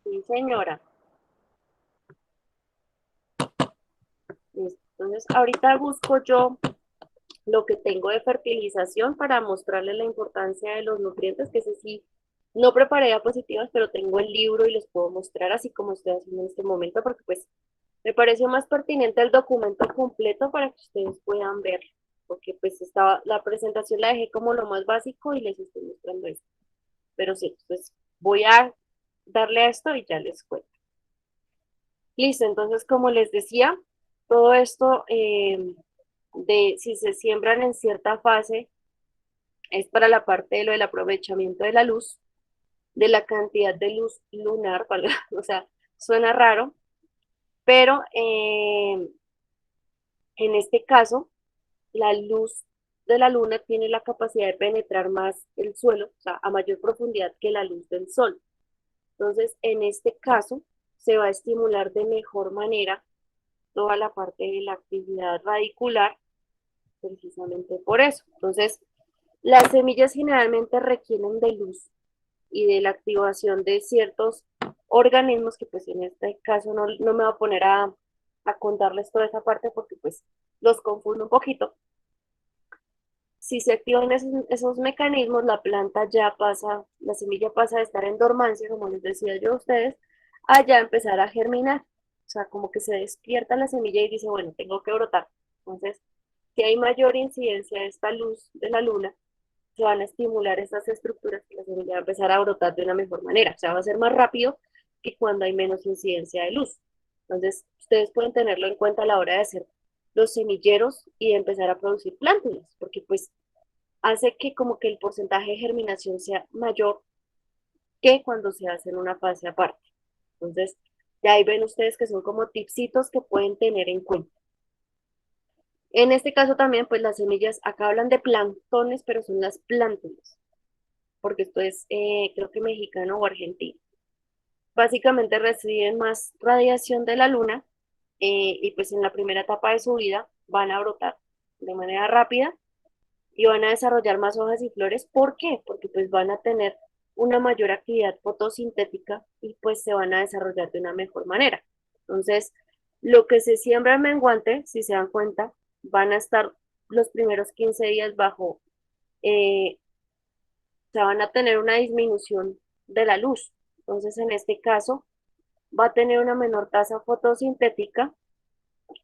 Sí, señora. Listo. Entonces, ahorita busco yo lo que tengo de fertilización para mostrarles la importancia de los nutrientes, que ese sí, no preparé diapositivas, pero tengo el libro y les puedo mostrar así como estoy haciendo en este momento, porque pues me pareció más pertinente el documento completo para que ustedes puedan ver, porque pues estaba, la presentación la dejé como lo más básico y les estoy mostrando esto. Pero sí, pues voy a darle a esto y ya les cuento. Listo, entonces como les decía, todo esto de si se siembran en cierta fase es para la parte de lo del aprovechamiento de la luz, de la cantidad de luz lunar, o sea, suena raro, pero en este caso, la luz de la luna tiene la capacidad de penetrar más el suelo, o sea, a mayor profundidad que la luz del sol. Entonces, en este caso, se va a estimular de mejor manera toda la parte de la actividad radicular, precisamente por eso. Entonces, las semillas generalmente requieren de luz y de la activación de ciertos organismos que pues en este caso no me voy a poner a contarles toda esa parte porque pues los confundo un poquito. Si se activan esos mecanismos, la planta ya pasa, la semilla pasa de estar en dormancia, como les decía yo a ustedes, a ya empezar a germinar. O sea, como que se despierta la semilla y dice, bueno, tengo que brotar. Entonces, si hay mayor incidencia de esta luz de la luna, se van a estimular esas estructuras y la semilla va a empezar a brotar de una mejor manera. O sea, va a ser más rápido que cuando hay menos incidencia de luz. Entonces, ustedes pueden tenerlo en cuenta a la hora de hacer los semilleros y de empezar a producir plántulas, porque pues hace que como que el porcentaje de germinación sea mayor que cuando se hace en una fase aparte. Entonces, ya ahí ven ustedes que son como tipsitos que pueden tener en cuenta. En este caso también, pues las semillas, acá hablan de planctones, pero son las plántulas, porque esto es, creo que mexicano o argentino. Básicamente reciben más radiación de la luna y pues en la primera etapa de su vida van a brotar de manera rápida y van a desarrollar más hojas y flores. ¿Por qué? Porque pues van a tener una mayor actividad fotosintética y pues se van a desarrollar de una mejor manera. Entonces, lo que se siembra en menguante, si se dan cuenta, van a estar los primeros 15 días bajo, o sea, van a tener una disminución de la luz. Entonces, en este caso, va a tener una menor tasa fotosintética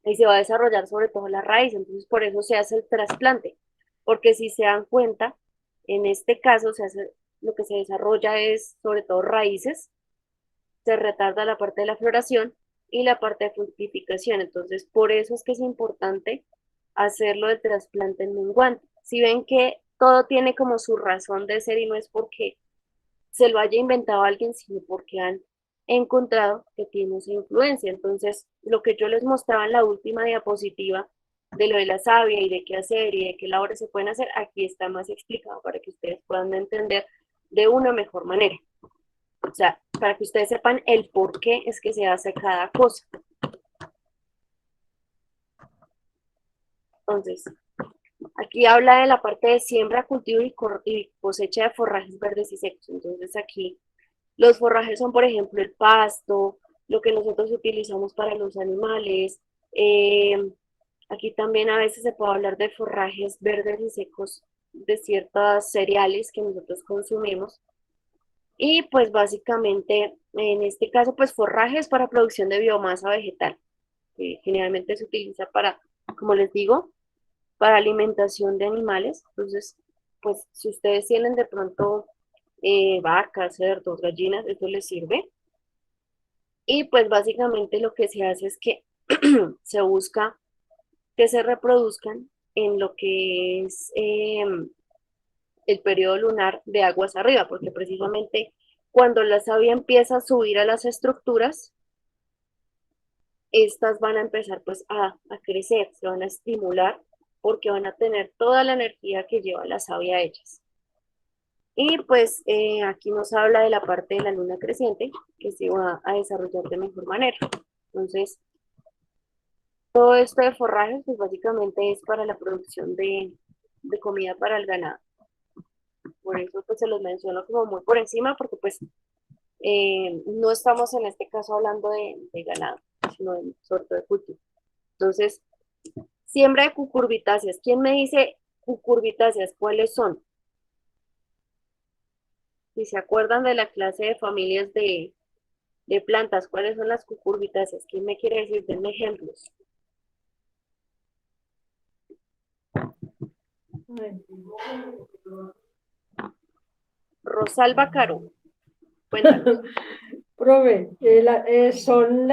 y se va a desarrollar sobre todo la raíz. Entonces, por eso se hace el trasplante, porque si se dan cuenta, en este caso se hace, lo que se desarrolla es sobre todo raíces, se retarda la parte de la floración y la parte de fructificación. Entonces, por eso es que es importante hacerlo del trasplante en menguante. Si ven que todo tiene como su razón de ser y no es porque se lo haya inventado alguien, sino porque han encontrado que tiene esa influencia. Entonces, lo que yo les mostraba en la última diapositiva de lo de la savia y de qué hacer y de qué labores se pueden hacer, aquí está más explicado para que ustedes puedan entender de una mejor manera. O sea, para que ustedes sepan el por qué es que se hace cada cosa. Entonces, aquí habla de la parte de siembra, cultivo y cosecha de forrajes verdes y secos. Entonces, aquí los forrajes son, por ejemplo, el pasto, lo que nosotros utilizamos para los animales. Eh, Aquí también a veces se puede hablar de forrajes verdes y secos de ciertos cereales que nosotros consumimos. Y pues básicamente, en este caso, pues forrajes para producción de biomasa vegetal, que generalmente se utiliza para, como les digo, para alimentación de animales. Entonces, pues si ustedes tienen de pronto vacas, cerdos, gallinas, eso les sirve. Y pues básicamente lo que se hace es que se busca que se reproduzcan en lo que es el periodo lunar de aguas arriba, porque precisamente cuando la savia empieza a subir a las estructuras, estas van a empezar pues a crecer, se van a estimular porque van a tener toda la energía que lleva la savia a ellas. Y pues aquí nos habla de la parte de la luna creciente que se va a desarrollar de mejor manera. Entonces, todo esto de forrajes pues básicamente es para la producción de comida para el ganado. Por eso pues se los menciono como muy por encima porque pues no estamos en este caso hablando de ganado, sino de sorto de cultivo. Entonces, siembra de cucurbitáceas. ¿Quién me dice cucurbitáceas? ¿Cuáles son? Si se acuerdan de la clase de familias de plantas, ¿cuáles son las cucurbitáceas? ¿Quién me quiere decir? Denme ejemplos. Rosalba Caro, cuéntanos. profe, son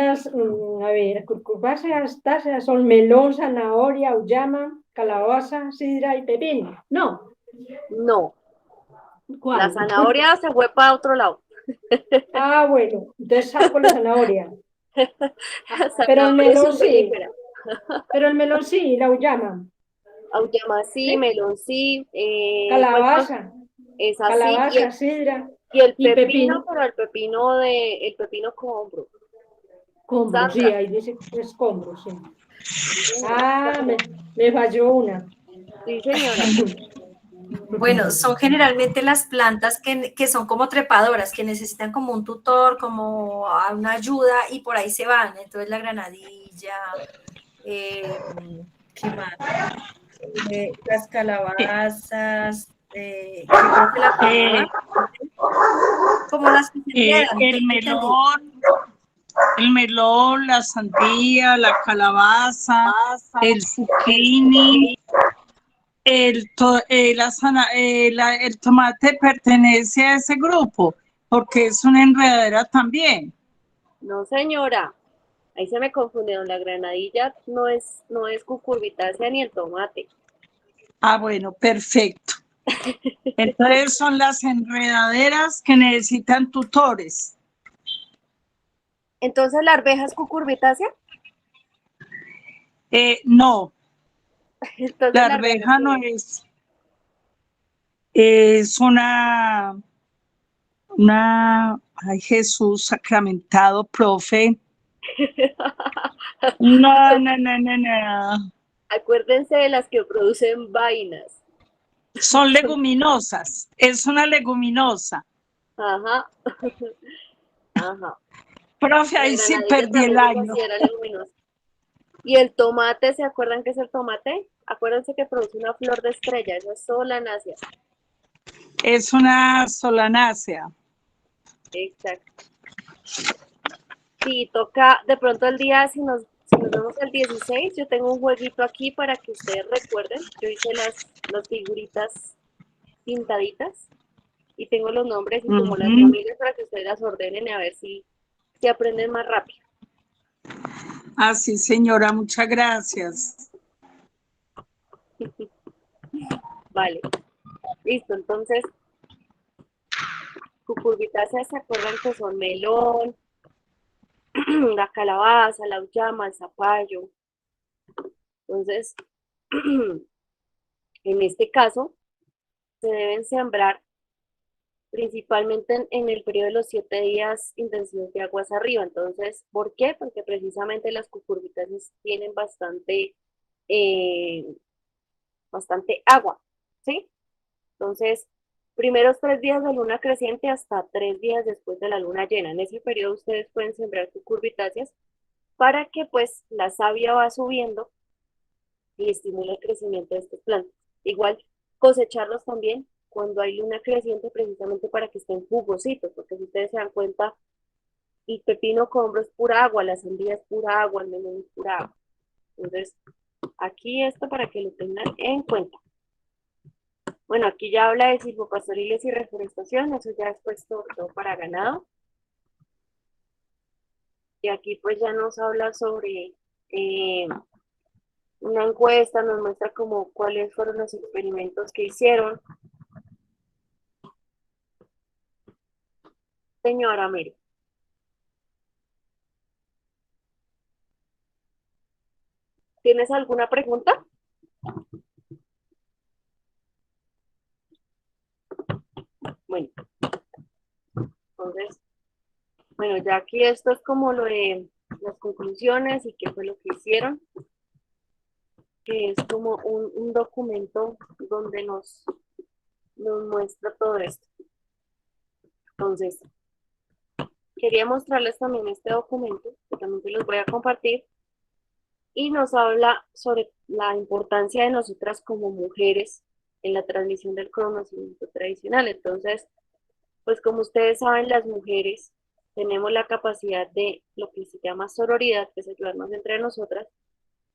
a ver, cucurbáceas, táceas, son melón, zanahoria, auyama, calabaza, sidra y pepino. No, No, la ¿cuál? zanahoria se fue para otro lado. Ah, bueno, entonces saco la zanahoria. Pero el Zanahoria es melón sí, sombrífera. pero el melón sí, la auyama. Auyama sí, ¿Sí? melón sí, ¿cuál más? Calabaza, Es así, calabaza, sidra y el y pepino, pepino. pero el pepino con hombro. Combro, sí, Sandra, ahí dice que es combro, sí. sí señora, Ah, Sandra, me falló una. sí señora. Bueno, son generalmente las plantas que son como trepadoras, que necesitan como un tutor, como una ayuda y por ahí se van. Entonces la granadilla, eh, ¿qué más? Las calabazas, yo creo que la Eh, papa, como las que se enredan, el tengo entendido. melón, la sandía, la calabaza, el zucchini, el tomate pertenece a ese grupo porque es una enredadera también. No señora, ahí se me confundieron, la granadilla no es cucurbitácea ni el tomate. Ah, bueno, perfecto. Entonces son las enredaderas que necesitan tutores. Entonces la arveja es cucurbitácea, No, entonces la la arveja arveja no ¿qué es ay Jesús sacramentado, profe. es? No, no, no, no, no. Acuérdense de las que producen vainas. Son leguminosas, es una leguminosa. Ajá, ajá. Profe, La ahí sí granadilla perdí el también se año. considera leguminosa. Y el tomate, ¿se acuerdan qué es el tomate? Acuérdense que produce una flor de estrella, eso es solanácea. Es una solanácea. Exacto. Sí, toca de pronto el día, si nos vemos el 16, yo tengo un jueguito aquí para que ustedes recuerden. Yo hice las figuritas pintaditas y tengo los nombres y como las Ujú. familias para que ustedes las ordenen y a ver si aprenden más rápido. Ah, sí, señora, muchas gracias. Vale, listo. Entonces, cucurbitáceas, ¿se acuerdan que son melón, la calabaza, la auyama, el zapallo? Entonces, en este caso, se deben sembrar principalmente en el periodo de los 7 días intensivos de aguas arriba. Entonces, ¿por qué? Porque precisamente las cucurbitáceas tienen eh, bastante agua, ¿sí? Entonces, primeros 3 días de luna creciente hasta 3 días después de la luna llena. En ese periodo ustedes pueden sembrar cucurbitáceas para que pues la savia va subiendo y estimule el crecimiento de estas plantas. Igual cosecharlos también cuando hay luna creciente precisamente para que estén jugositos, porque si ustedes se dan cuenta, el pepino combro es pura agua, la sandía es pura agua, el melón es pura agua. Entonces, aquí esto para que lo tengan en cuenta. Bueno, aquí ya habla de silvopastoriles y reforestación, eso ya es puesto todo para ganado. Y aquí pues ya nos habla sobre una encuesta, nos muestra como cuáles fueron los experimentos que hicieron. Señora Mary. ¿Tienes alguna pregunta? Bueno, entonces, bueno, ya aquí esto es como lo de las conclusiones y qué fue lo que hicieron, que es como un documento donde nos muestra todo esto. Entonces, quería mostrarles también este documento, que también se los voy a compartir, y nos habla sobre la importancia de nosotras como mujeres en la transmisión del conocimiento tradicional. Entonces, pues como ustedes saben, las mujeres tenemos la capacidad de lo que se llama sororidad, que es ayudarnos entre nosotras,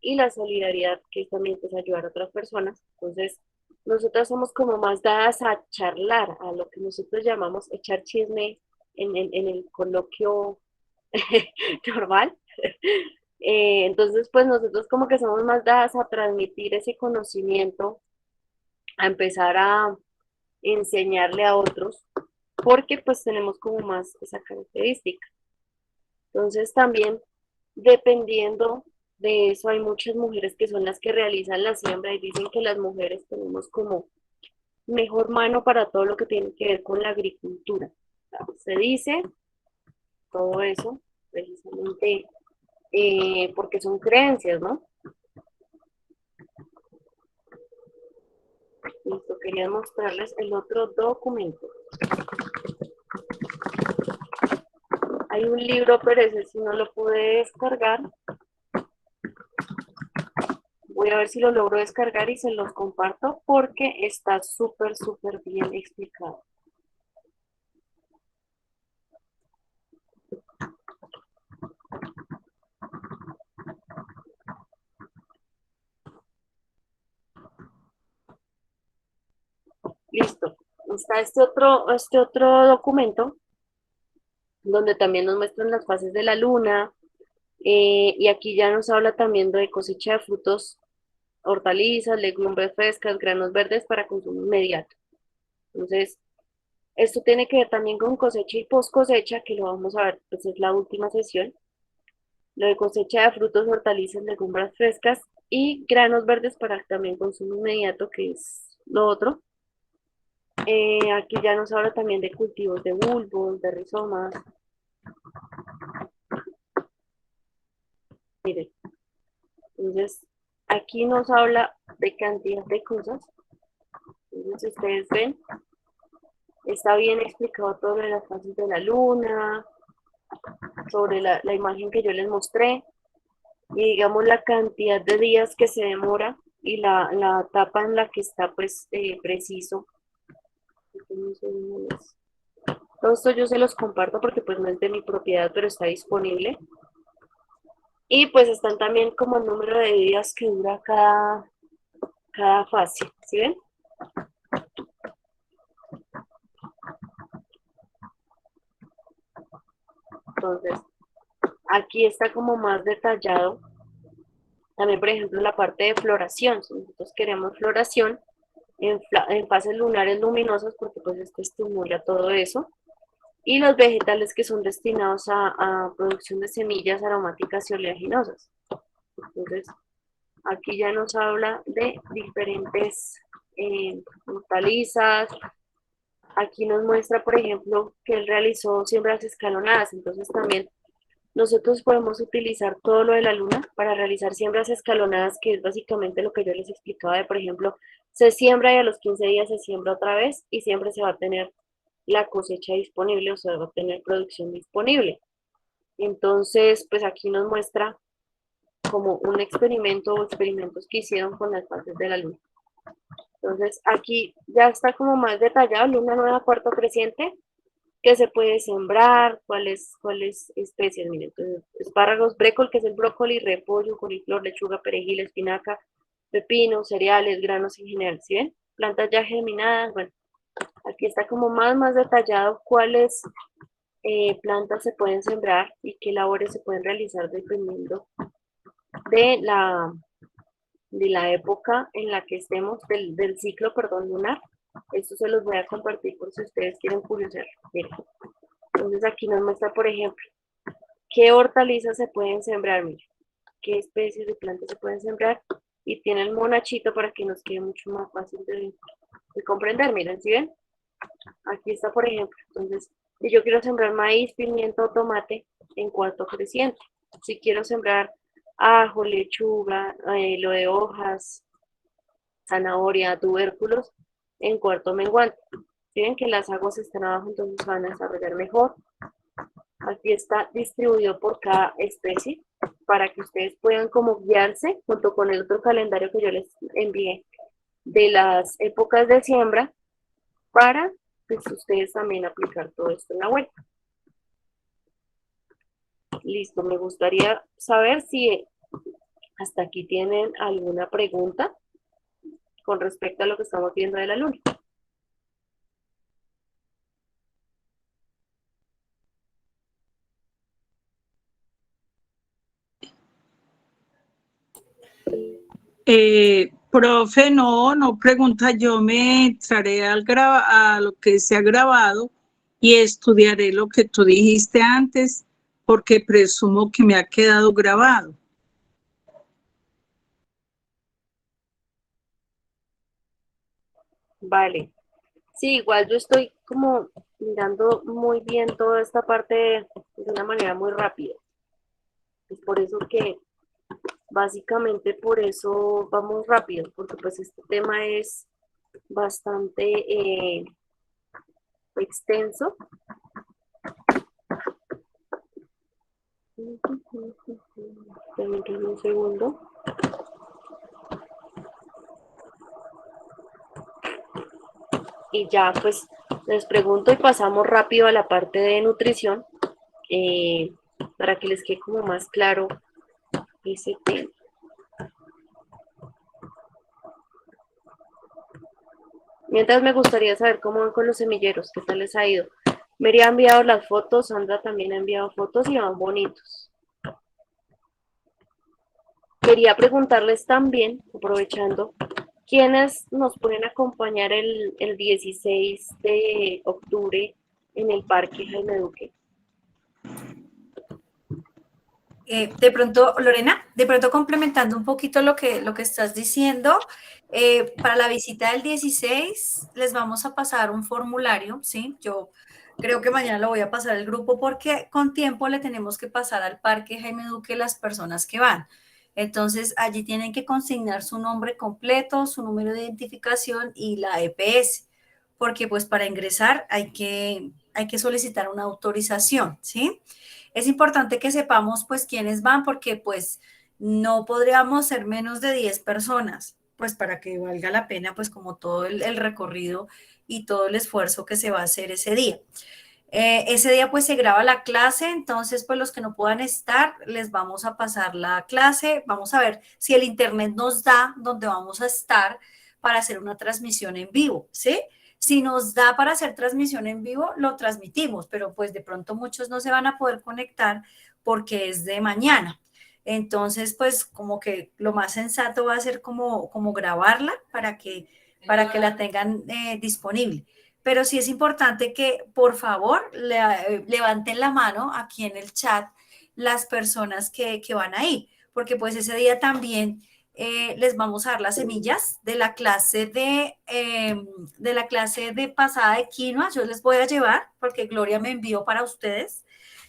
y la solidaridad, que también es ayudar a otras personas. Entonces, nosotras somos como más dadas a charlar, a lo que nosotros llamamos echar chisme en el coloquio normal. Entonces, pues nosotros como que somos más dadas a transmitir ese conocimiento, a empezar a enseñarle a otros, porque pues tenemos como más esa característica. Entonces también, dependiendo de eso, hay muchas mujeres que son las que realizan la siembra y dicen que las mujeres tenemos como mejor mano para todo lo que tiene que ver con la agricultura. Se dice todo eso precisamente porque son creencias, ¿no? Listo, quería mostrarles el otro documento. Hay un libro, pero ese sí no lo pude descargar. Voy a ver si lo logro descargar y se los comparto porque está súper, súper bien explicado. Listo. Está este otro documento donde también nos muestran las fases de la luna, y aquí ya nos habla también de cosecha de frutos, hortalizas, legumbres frescas, granos verdes para consumo inmediato. Entonces, esto tiene que ver también con cosecha y post cosecha, que lo vamos a ver, pues es la última sesión. Lo de cosecha de frutos, hortalizas, legumbres frescas y granos verdes para también consumo inmediato, que es lo otro. Aquí ya nos habla también de cultivos de bulbos, de rizomas. Miren, entonces aquí nos habla de cantidad de cosas. Entonces, si ustedes ven, está bien explicado todo de las fases de la luna, sobre la imagen que yo les mostré, y digamos la cantidad de días que se demora y la etapa en la que está pues preciso. Todo esto yo se los comparto porque pues no es de mi propiedad, pero está disponible. Y pues están también como el número de días que dura cada fase, ¿sí ven? Entonces, aquí está como más detallado. También, por ejemplo, la parte de floración. Si nosotros queremos floración en fases lunares luminosas, porque pues esto estimula todo eso. Y los vegetales que son destinados a producción de semillas aromáticas y oleaginosas. Entonces, aquí ya nos habla de diferentes hortalizas. Aquí nos muestra, por ejemplo, que él realizó siembras escalonadas. Entonces, también nosotros podemos utilizar todo lo de la luna para realizar siembras escalonadas, que es básicamente lo que yo les explicaba de, por ejemplo, se siembra y a los 15 días se siembra otra vez y siempre se va a tener la cosecha disponible, o sea, va a tener producción disponible. Entonces, pues aquí nos muestra como un experimento o experimentos que hicieron con las fases de la luna. Entonces, aquí ya está como más detallado, luna nueva, cuarto creciente, que se puede sembrar, cuáles especies, miren, entonces, espárragos, brécol, que es el brócoli, repollo, coliflor, lechuga, perejil, espinaca, pepino, cereales, granos en general, ¿sí ven? Plantas ya germinadas, bueno, aquí está como más detallado cuáles plantas se pueden sembrar y qué labores se pueden realizar dependiendo de la época en la que estemos, del ciclo, perdón, lunar. Esto se los voy a compartir por si ustedes quieren curiosear. Miren. Entonces aquí nos muestra, por ejemplo, qué hortalizas se pueden sembrar, miren, qué especies de plantas se pueden sembrar, y tiene el monachito para que nos quede mucho más fácil de comprender. Miren, ¿sí ven? Aquí está, por ejemplo, entonces, si yo quiero sembrar maíz, pimiento o tomate en cuarto creciente, si quiero sembrar ajo, lechuga, lo de hojas, zanahoria, tubérculos en cuarto menguante. Si ven que las aguas están abajo, entonces van a desarrollar mejor. Aquí está distribuido por cada especie para que ustedes puedan como guiarse junto con el otro calendario que yo les envié de las épocas de siembra para pues ustedes también aplicar todo esto en la web. Listo, me gustaría saber si hasta aquí tienen alguna pregunta con respecto a lo que estamos viendo de la luna. Profe, no pregunta, yo me entraré a lo que se ha grabado y estudiaré lo que tú dijiste antes, porque presumo que me ha quedado grabado. Vale. Sí, igual yo estoy como mirando muy bien toda esta parte de una manera muy rápida. Es por eso que básicamente por eso vamos rápido, porque pues este tema es bastante extenso. Permítanme un segundo. Y ya pues les pregunto y pasamos rápido a la parte de nutrición para que les quede como más claro ese tema. Mientras me gustaría saber cómo van con los semilleros, qué tal les ha ido. Mary ha enviado las fotos, Sandra también ha enviado fotos y van bonitos. Quería preguntarles también, aprovechando, ¿quiénes nos pueden acompañar el 16 de octubre en el Parque Jaime Duque? De pronto, Lorena, de pronto complementando un poquito lo que estás diciendo, para la visita del 16 les vamos a pasar un formulario, ¿sí? Yo creo que mañana lo voy a pasar al grupo porque con tiempo le tenemos que pasar al Parque Jaime Duque las personas que van. Entonces, allí tienen que consignar su nombre completo, su número de identificación y la EPS, porque pues para ingresar hay que solicitar una autorización, ¿sí? Es importante que sepamos pues quiénes van porque pues no podríamos ser menos de 10 personas, pues para que valga la pena pues como todo el recorrido y todo el esfuerzo que se va a hacer ese día. Ese día pues se graba la clase, entonces pues los que no puedan estar les vamos a pasar la clase, vamos a ver si el internet nos da donde vamos a estar para hacer una transmisión en vivo, ¿sí? Si nos da para hacer transmisión en vivo, lo transmitimos, pero pues de pronto muchos no se van a poder conectar porque es de mañana. Entonces, pues como que lo más sensato va a ser como grabarla para que la tengan disponible. Pero sí es importante que, por favor, levanten la mano aquí en el chat las personas que van ahí, porque pues ese día también les vamos a dar las semillas de la clase de pasada de quinoa. Yo les voy a llevar, porque Gloria me envió para ustedes.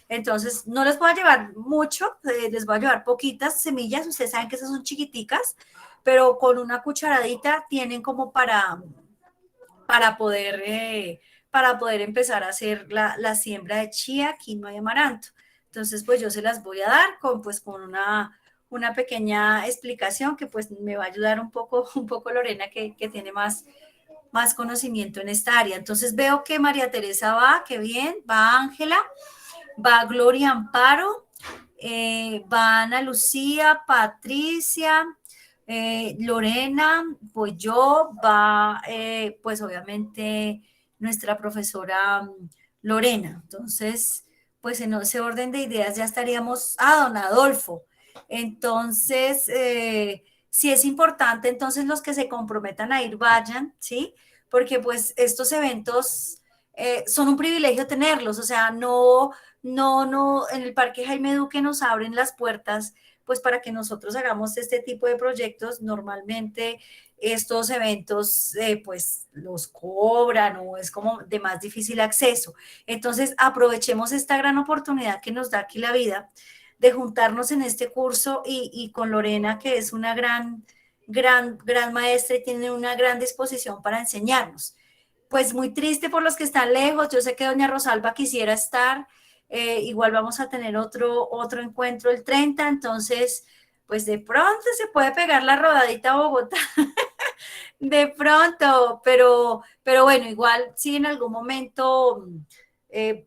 Entonces, no les voy a llevar mucho, les voy a llevar poquitas semillas. Ustedes saben que esas son chiquiticas, pero con una cucharadita tienen como para poder, eh, para poder empezar a hacer la siembra de chía, quinoa y amaranto. Entonces, pues yo se las voy a dar con una pequeña explicación que pues me va a ayudar un poco Lorena, que tiene más conocimiento en esta área. Entonces veo que María Teresa va, qué bien, va Ángela, va Gloria Amparo, va Ana Lucía, Patricia, Lorena, pues yo, va pues obviamente nuestra profesora Lorena. Entonces, pues en ese orden de ideas ya estaríamos, don Adolfo. Entonces, sí es importante, entonces los que se comprometan a ir vayan, ¿sí? Porque pues estos eventos son un privilegio tenerlos, o sea, no, en el Parque Jaime Duque nos abren las puertas pues para que nosotros hagamos este tipo de proyectos. Normalmente estos eventos pues los cobran o es como de más difícil acceso. Entonces aprovechemos esta gran oportunidad que nos da aquí la vida de juntarnos en este curso y con Lorena, que es una gran maestra y tiene una gran disposición para enseñarnos. Pues muy triste por los que están lejos. Yo sé que doña Rosalba quisiera estar. Igual vamos a tener otro encuentro el 30, entonces, pues de pronto se puede pegar la rodadita a Bogotá, de pronto, pero bueno, igual si en algún momento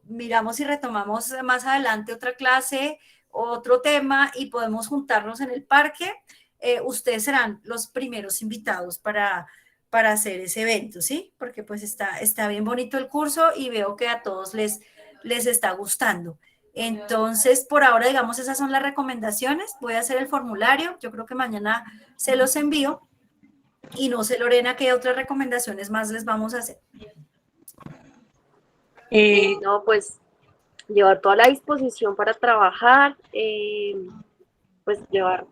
miramos y retomamos más adelante otra clase, otro tema y podemos juntarnos en el parque, ustedes serán los primeros invitados para hacer ese evento, ¿sí? Porque pues está bien bonito el curso y veo que a todos les está gustando. Entonces, por ahora, digamos, esas son las recomendaciones. Voy a hacer el formulario. Yo creo que mañana se los envío. Y no sé, Lorena, qué otras recomendaciones más les vamos a hacer. No, pues llevar toda la disposición para trabajar, pues llevar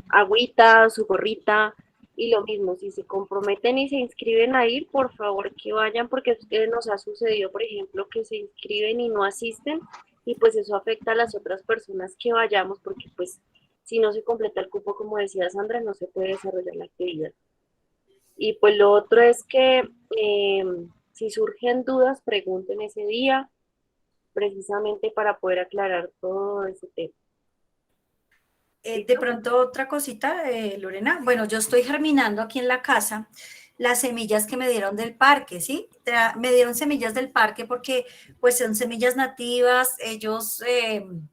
agüita, su gorrita y lo mismo, si se comprometen y se inscriben a ir, por favor que vayan porque a ustedes nos ha sucedido, por ejemplo, que se inscriben y no asisten y pues eso afecta a las otras personas que vayamos porque pues si no se completa el cupo, como decía Sandra, no se puede desarrollar la actividad. Y pues lo otro es que si surgen dudas, pregunten ese día, precisamente para poder aclarar todo ese tema. De pronto otra cosita, Lorena. Bueno, yo estoy germinando aquí en la casa las semillas que me dieron del parque, ¿sí? Me dieron semillas del parque porque pues son semillas nativas, ellos,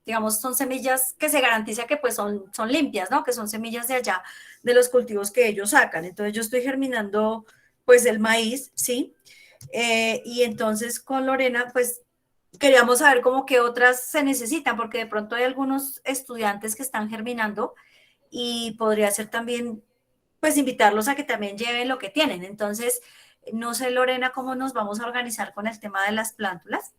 digamos, son semillas que se garantiza que pues son limpias, ¿no? Que son semillas de allá, de los cultivos que ellos sacan. Entonces yo estoy germinando pues el maíz, ¿sí? Y entonces con Lorena pues queríamos saber cómo que otras se necesitan, porque de pronto hay algunos estudiantes que están germinando y podría ser también, pues, invitarlos a que también lleven lo que tienen. Entonces, no sé, Lorena, cómo nos vamos a organizar con el tema de las plántulas.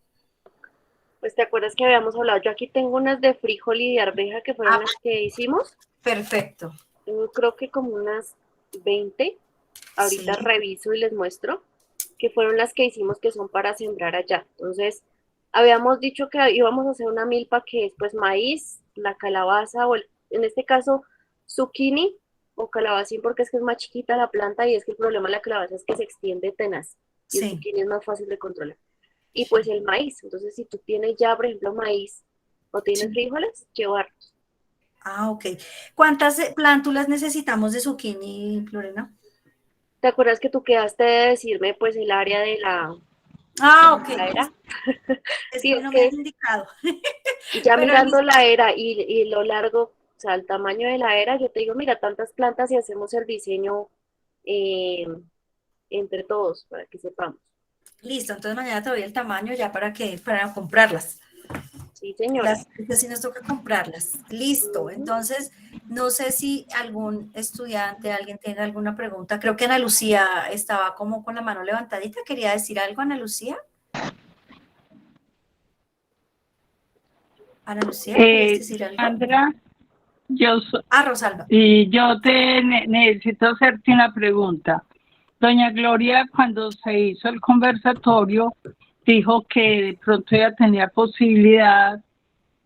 Pues te acuerdas que habíamos hablado, yo aquí tengo unas de frijol y de arveja que fueron Ah, las que hicimos. perfecto. Tengo creo que como unas 20. Sí. Ahorita reviso y les muestro, que fueron las que hicimos que son para sembrar allá. Entonces, habíamos dicho que íbamos a hacer una milpa que es pues maíz, la calabaza en este caso zucchini o calabacín porque es que es más chiquita la planta y es que el problema de la calabaza es que se extiende tenaz y el Sí. zucchini es más fácil de controlar. Y pues el maíz, entonces si tú tienes ya, por ejemplo, maíz o tienes Sí. frijoles, llevarlos. Ah, ok. ¿Cuántas plántulas necesitamos de zucchini, Lorena? ¿Te acuerdas que tú quedaste de decirme pues el área de Ah, ok. la era? Es Sí, que es no me has que indicado. ya Pero mirando listo. la era y lo largo, o sea, el tamaño de la era, yo te digo, mira, tantas plantas y hacemos el diseño eh, entre todos para que sepamos. Listo, entonces mañana te doy el tamaño ya para comprarlas. Sí, señora. Sí nos toca comprarlas. Listo. Ujú. Entonces, no sé si algún estudiante, alguien tenga alguna pregunta. Creo que Ana Lucía estaba como con la mano levantadita. ¿Quería decir algo, Ana Lucía? Ana Lucía, ¿quieres decir algo? Sandra, yo, so- Ah, Rosalba. y yo necesito hacerte una pregunta. Doña Gloria, cuando se hizo el conversatorio, dijo que de pronto ella tenía posibilidad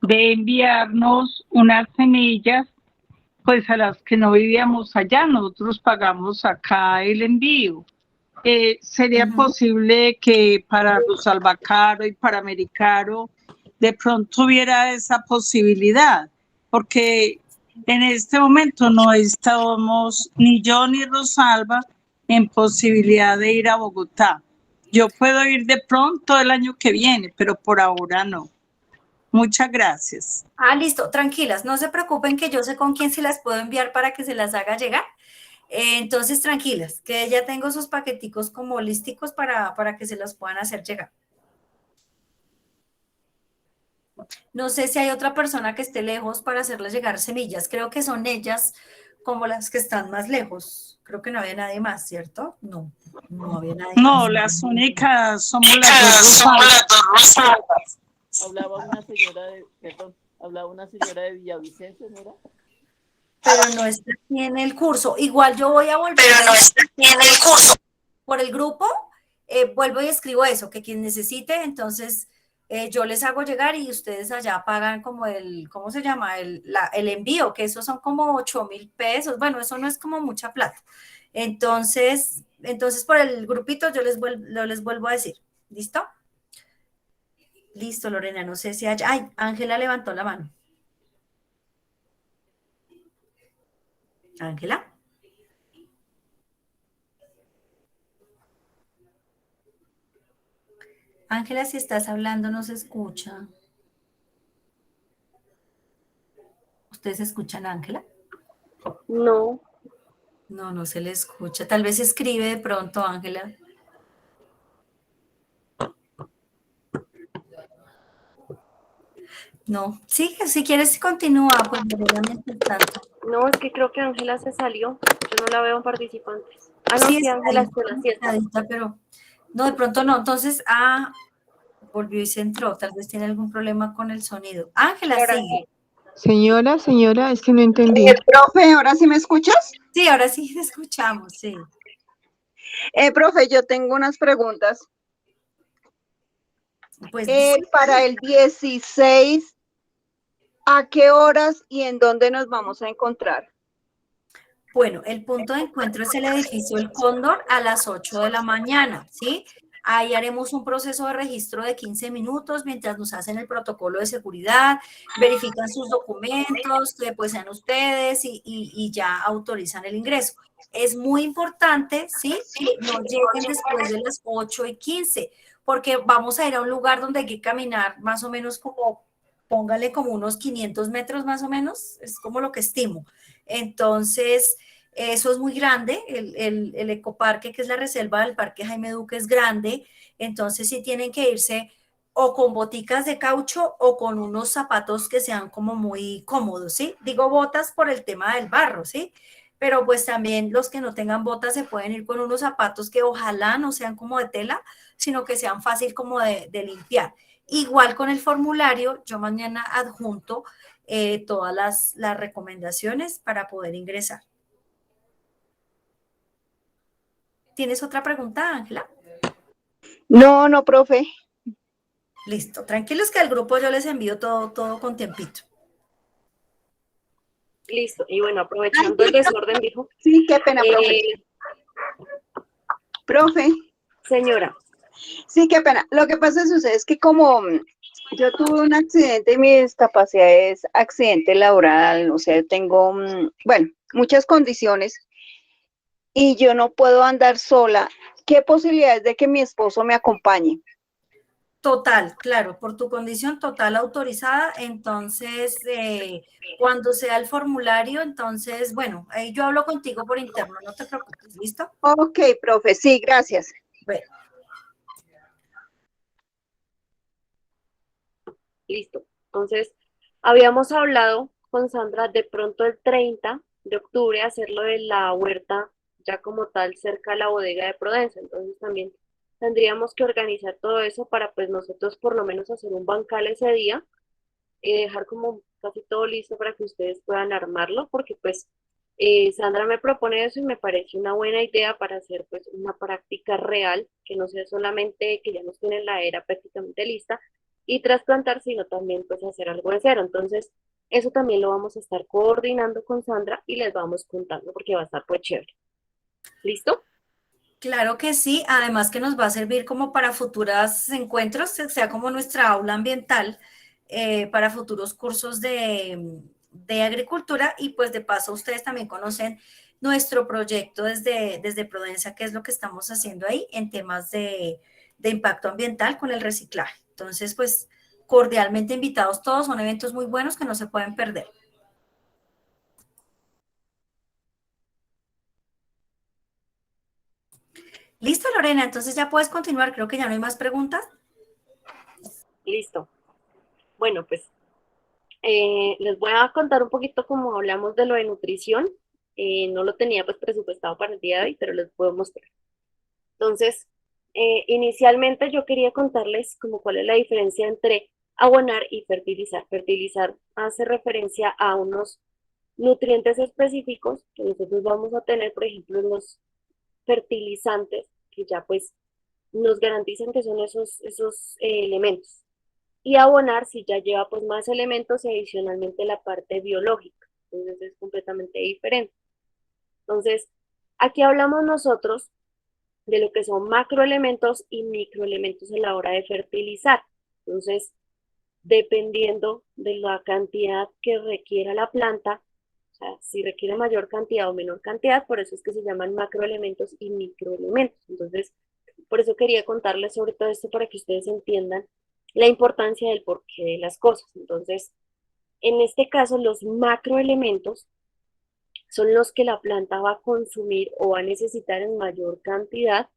de enviarnos unas semillas, pues a las que no vivíamos allá, nosotros pagamos acá el envío. ¿Sería Ujú. posible que para Rosalbacaro y para Americaro de pronto hubiera esa posibilidad? Porque en este momento no estamos ni yo ni Rosalba en posibilidad de ir a Bogotá. Yo puedo ir de pronto el año que viene, pero por ahora no. Muchas gracias. Ah, listo, tranquilas, no se preocupen que yo sé con quién se las puedo enviar para que se las haga llegar. Entonces, tranquilas, que ya tengo sus paqueticos como lísticos para que se los puedan hacer llegar. No sé si hay otra persona que esté lejos para hacerles llegar semillas. Creo que son ellas como las que están más lejos. Creo que no había nadie más, ¿cierto? No, no había nadie No, más. las únicas somos las dos Rosalbas. Hablaba una señora de, perdón, hablaba una señora de Villavicencio, ¿no era? Pero no está aquí en el curso. Igual yo voy a volver a ir por el grupo, vuelvo y escribo eso, que quien necesite, entonces yo les hago llegar y ustedes allá pagan como ¿cómo se llama? El envío, que eso son como 8.000 pesos. Bueno, eso no es como mucha plata. Entonces por el grupito yo les vuelvo a decir. ¿Listo? Listo, Lorena, no sé si hay. Ay, Ángela levantó la mano. Ángela. Ángela, si estás hablando, no se escucha. ¿Ustedes escuchan a Ángela? No, No, no se le escucha. Tal vez escribe de pronto, Ángela. No, sí, si quieres continúa, pues Lorena, mientras tanto. No, es que creo que Ángela se salió. Yo no la veo en participantes. Ah, no, Sí, sí, está Ángela ahí está, sí está. conectadita, pero no, de pronto no. Entonces, volvió y se entró. Tal vez tiene algún problema con el sonido. Ángela, Ahora sigue. sí. Señora, es que no entendí. Profe, ¿ahora sí me escuchas? Sí, ahora sí te escuchamos, sí. Profe, yo tengo unas preguntas. Pues Para el 16, ¿a qué horas y en dónde nos vamos a encontrar? bueno, el punto de encuentro es el edificio El Cóndor a las 8 de la mañana, ¿sí? Ahí haremos un proceso de registro de 15 minutos mientras nos hacen el protocolo de seguridad, verifican sus documentos, que pues sean ustedes y ya autorizan el ingreso. Es muy importante, ¿sí? Que no lleguen después de las 8:15, porque vamos a ir a un lugar donde hay que caminar más o menos como, póngale como unos 500 metros más o menos, es como lo que estimo. Entonces, eso es muy grande, el ecoparque, que es la reserva del Parque Jaime Duque, es grande, entonces sí tienen que irse o con boticas de caucho o con unos zapatos que sean como muy cómodos, ¿sí? Digo botas por el tema del barro, ¿sí? Pero pues también los que no tengan botas se pueden ir con unos zapatos que ojalá no sean como de tela, sino que sean fácil como de limpiar. Igual con el formulario, yo mañana adjunto todas las recomendaciones para poder ingresar. ¿Tienes otra pregunta, Ángela? No, profe. Listo, tranquilos que al grupo yo les envío todo con tiempito. Listo. Y bueno, aprovechando el desorden, dijo. Sí, qué pena, profe. Profe, Señora, sí, qué pena. Lo que pasa es que como yo tuve un accidente y mi discapacidad es accidente laboral, o sea, tengo, bueno, muchas condiciones y yo no puedo andar sola. ¿Qué posibilidades de que mi esposo me acompañe? Total, claro, por tu condición total autorizada, entonces cuando sea el formulario, entonces, bueno, ahí yo hablo contigo por interno, no te preocupes, ¿listo? Ok, profe, sí, gracias. Bueno, listo. Entonces, habíamos hablado con Sandra de pronto el 30 de octubre hacerlo de la huerta ya como tal cerca a la bodega de Prodensa. Entonces también tendríamos que organizar todo eso para pues nosotros por lo menos hacer un bancal ese día y dejar como casi todo listo para que ustedes puedan armarlo, porque pues Sandra me propone eso y me parece una buena idea para hacer pues una práctica real, que no sea solamente que ya nos tienen la era prácticamente lista y trasplantar, sino también pues hacer algo de cero. Entonces, eso también lo vamos a estar coordinando con Sandra y les vamos contando porque va a estar pues chévere. ¿Listo? claro que sí, además que nos va a servir como para futuros encuentros, sea como nuestra aula ambiental, para futuros cursos de agricultura y pues de paso ustedes también conocen nuestro proyecto desde Prodensa, que es lo que estamos haciendo ahí en temas de impacto ambiental con el reciclaje. Entonces, pues cordialmente invitados todos, son eventos muy buenos que no se pueden perder. Listo, Lorena, entonces ya puedes continuar, creo que ya no hay más preguntas. Listo. Bueno, pues les voy a contar un poquito como hablamos de lo de nutrición. No lo tenía pues presupuestado para el día de hoy, pero les puedo mostrar. Entonces, inicialmente yo quería contarles como cuál es la diferencia entre abonar y fertilizar. Fertilizar hace referencia a unos nutrientes específicos que nosotros vamos a tener, por ejemplo, en los fertilizantes, que ya pues nos garantizan que son esos elementos. Y abonar si ya lleva pues más elementos y adicionalmente la parte biológica. Entonces es completamente diferente. Entonces, aquí hablamos nosotros de lo que son macroelementos y microelementos a la hora de fertilizar. Entonces, dependiendo de la cantidad que requiera la planta, o sea, si requiere mayor cantidad o menor cantidad, por eso es que se llaman macroelementos y microelementos. Entonces, por eso quería contarles sobre todo esto para que ustedes entiendan la importancia del porqué de las cosas. Entonces, en este caso, los macroelementos son los que la planta va a consumir o va a necesitar en mayor cantidad.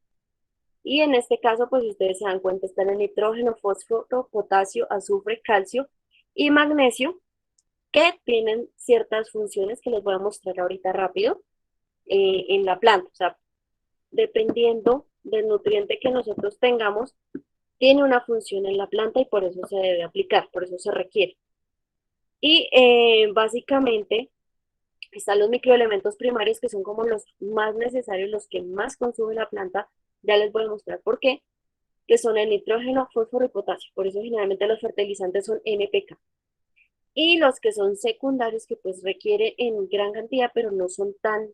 Y en este caso, pues ustedes se dan cuenta, están el nitrógeno, fósforo, potasio, azufre, calcio y magnesio, que tienen ciertas funciones que les voy a mostrar ahorita rápido en la planta. O sea, dependiendo del nutriente que nosotros tengamos, tiene una función en la planta y por eso se debe aplicar, por eso se requiere. Y básicamente están los microelementos primarios que son como los más necesarios, los que más consume la planta. Ya les voy a mostrar por qué, que son el nitrógeno, fósforo y potasio. Por eso generalmente los fertilizantes son NPK. Y los que son secundarios, que pues requieren en gran cantidad, pero no son tan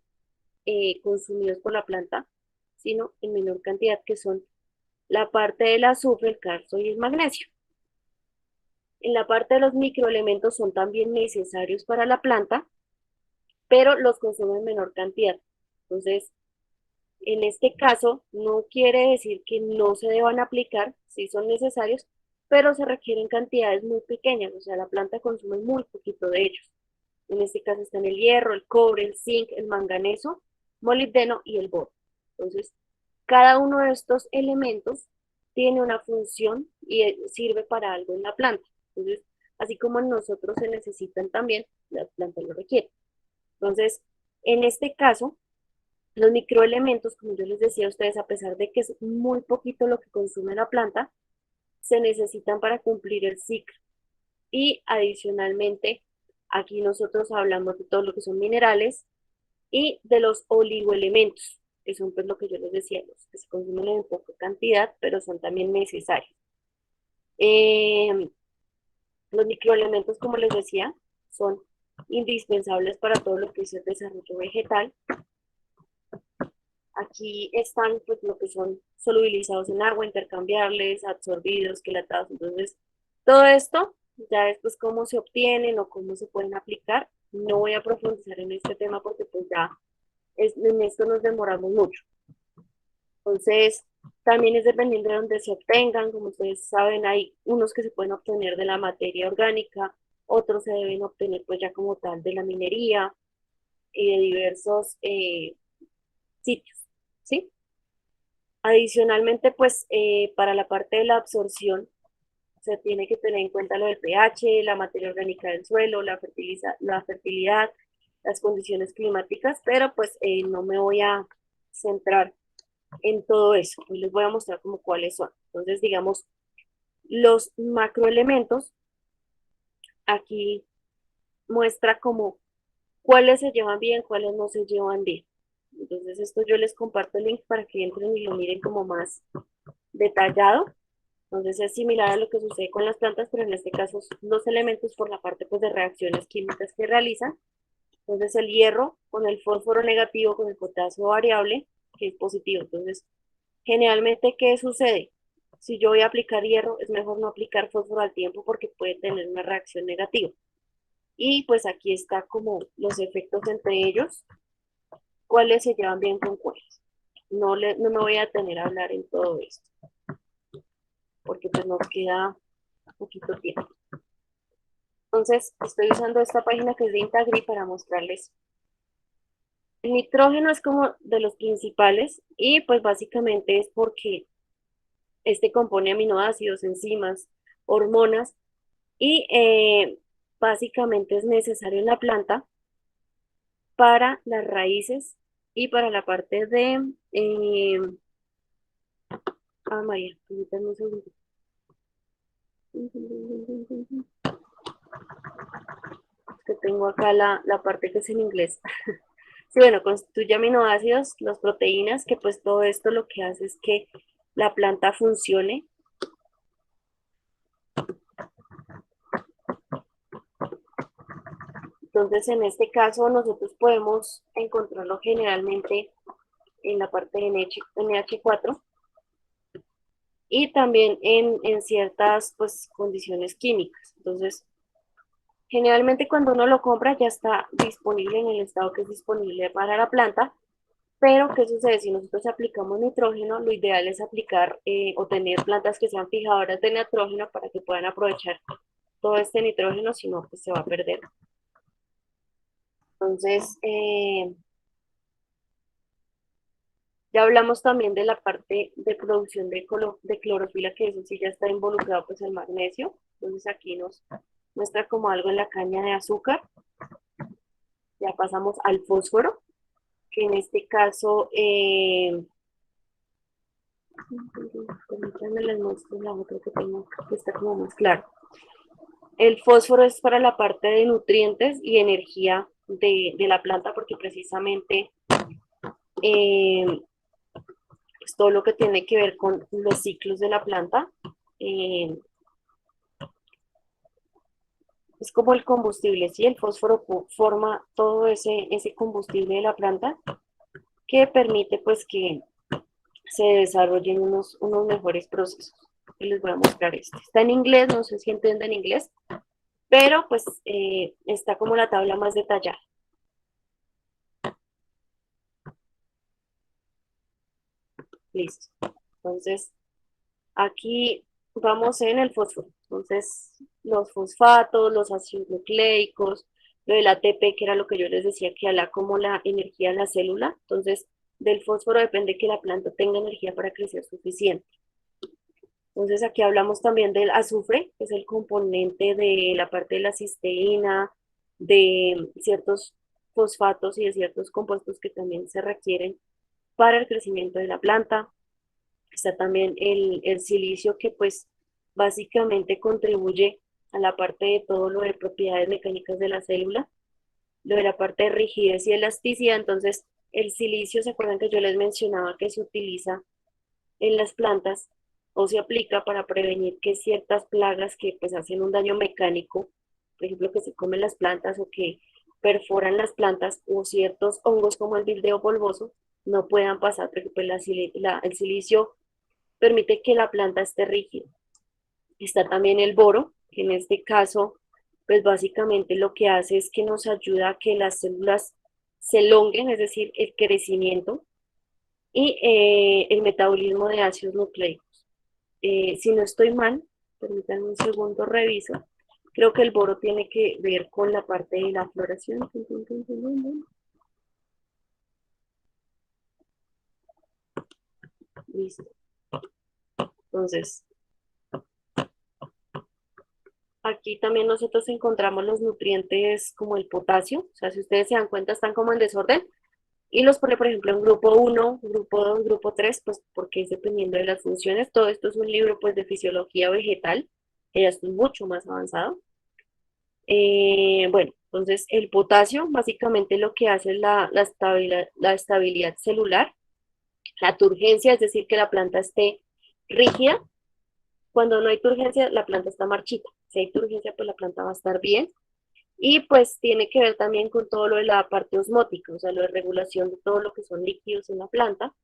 consumidos por la planta, sino en menor cantidad, que son la parte del azufre, el calcio y el magnesio. En la parte de los microelementos son también necesarios para la planta, pero los consume en menor cantidad. Entonces, en este caso, no quiere decir que no se deban aplicar, sí son necesarios, pero se requieren cantidades muy pequeñas, o sea, la planta consume muy poquito de ellos. En este caso están el hierro, el cobre, el zinc, el manganeso, molibdeno y el boro. Entonces, cada uno de estos elementos tiene una función y sirve para algo en la planta. Entonces, así como en nosotros se necesitan también, la planta lo requiere. Entonces, en este caso, los microelementos, como yo les decía a ustedes, a pesar de que es muy poquito lo que consume la planta, se necesitan para cumplir el ciclo. Y adicionalmente, aquí nosotros hablamos de todo lo que son minerales y de los oligoelementos, que son pues lo que yo les decía, los que se consumen en poca cantidad, pero son también necesarios. Los microelementos, como les decía, son indispensables para todo lo que es el desarrollo vegetal. Aquí están pues lo que son solubilizados en agua, intercambiables, absorbidos, quelatados. Entonces, todo esto ya después cómo se obtienen o cómo se pueden aplicar. No voy a profundizar en este tema porque pues ya en esto nos demoramos mucho. Entonces, también es dependiendo de dónde se obtengan. Como ustedes saben, hay unos que se pueden obtener de la materia orgánica, otros se deben obtener pues ya como tal de la minería y de diversos sitios, ¿sí? Adicionalmente, pues para la parte de la absorción, se tiene que tener en cuenta lo del pH, la materia orgánica del suelo, la fertilidad, las condiciones climáticas, pero pues no me voy a centrar en todo eso. Hoy les voy a mostrar como cuáles son. Entonces, digamos, los macroelementos, aquí muestra como cuáles se llevan bien, cuáles no se llevan bien. Entonces, esto yo les comparto el link para que entren y lo miren como más detallado. Entonces es similar a lo que sucede con las plantas, pero en este caso los elementos por la parte pues, de reacciones químicas que realizan. Entonces el hierro con el fósforo negativo, con el potasio variable, que es positivo. Entonces, generalmente, ¿qué sucede? Si yo voy a aplicar hierro, es mejor no aplicar fósforo al tiempo porque puede tener una reacción negativa. Y pues aquí está como los efectos entre ellos, cuáles se llevan bien con cuáles. No me voy a detener a hablar en todo esto, porque pues nos queda poquito tiempo. Entonces, estoy usando esta página que es de Intagri para mostrarles. El nitrógeno es como de los principales y pues básicamente es porque este compone aminoácidos, enzimas, hormonas y básicamente es necesario en la planta para las raíces y para la parte de... María, permítanme un segundo. Que tengo acá la parte que es en inglés. Sí, bueno, constituye aminoácidos, las proteínas, que pues todo esto lo que hace es que la planta funcione. Entonces, en este caso, nosotros podemos encontrarlo generalmente en la parte de NH4 y también en ciertas pues, condiciones químicas. Entonces, generalmente cuando uno lo compra ya está disponible en el estado que es disponible para la planta, pero ¿qué sucede? Si nosotros aplicamos nitrógeno, lo ideal es aplicar o tener plantas que sean fijadoras de nitrógeno para que puedan aprovechar todo este nitrógeno, si no, pues se va a perder. Entonces, ya hablamos también de la parte de producción de clorofila, que eso sí ya está involucrado pues el magnesio. Entonces aquí nos muestra como algo en la caña de azúcar. Ya pasamos al fósforo, que en este caso, permítanme les muestro la otra que tengo, que está como más claro. El fósforo es para la parte de nutrientes y energía de la planta, porque precisamente pues todo lo que tiene que ver con los ciclos de la planta es como el combustible, ¿sí? El fósforo forma todo ese combustible de la planta que permite pues que se desarrollen unos mejores procesos. Y les voy a mostrar este. Está en inglés, no sé si entienden inglés, pero pues está como la tabla más detallada. Listo. Entonces, aquí vamos en el fósforo. Entonces, los fosfatos, los ácidos nucleicos, lo del ATP, que era lo que yo les decía, que habla como la energía de la célula. Entonces, del fósforo depende que la planta tenga energía para crecer suficiente. Entonces, aquí hablamos también del azufre, que es el componente de la parte de la cisteína, de ciertos fosfatos y de ciertos compuestos que también se requieren para el crecimiento de la planta. Está también el silicio que pues básicamente contribuye a la parte de todo lo de propiedades mecánicas de la célula, lo de la parte de rigidez y elasticidad. Entonces, el silicio, ¿se acuerdan que yo les mencionaba que se utiliza en las plantas o se aplica para prevenir que ciertas plagas que pues hacen un daño mecánico, por ejemplo, que se comen las plantas o que perforan las plantas o ciertos hongos como el bildeo polvoso, no puedan pasar, porque pues el silicio permite que la planta esté rígida. Está también el boro, que en este caso, pues básicamente lo que hace es que nos ayuda a que las células se elonguen, es decir, el crecimiento y el metabolismo de ácidos nucleicos. Si no estoy mal, permítanme un segundo, reviso. Creo que el boro tiene que ver con la parte de la floración. Listo. Entonces, aquí también nosotros encontramos los nutrientes como el potasio. O sea, si ustedes se dan cuenta, están como en desorden. Y los pone, por ejemplo, en grupo 1, grupo 2, grupo 3, pues porque es dependiendo de las funciones. Todo esto es un libro pues de fisiología vegetal, que ya es mucho más avanzado. Bueno, entonces el potasio básicamente lo que hace es la estabilidad celular, la turgencia, es decir, que la planta esté rígida. Cuando no hay turgencia, la planta está marchita. Si hay turgencia, pues la planta va a estar bien. Y pues tiene que ver también con todo lo de la parte osmótica, o sea, lo de regulación de todo lo que son líquidos en la planta.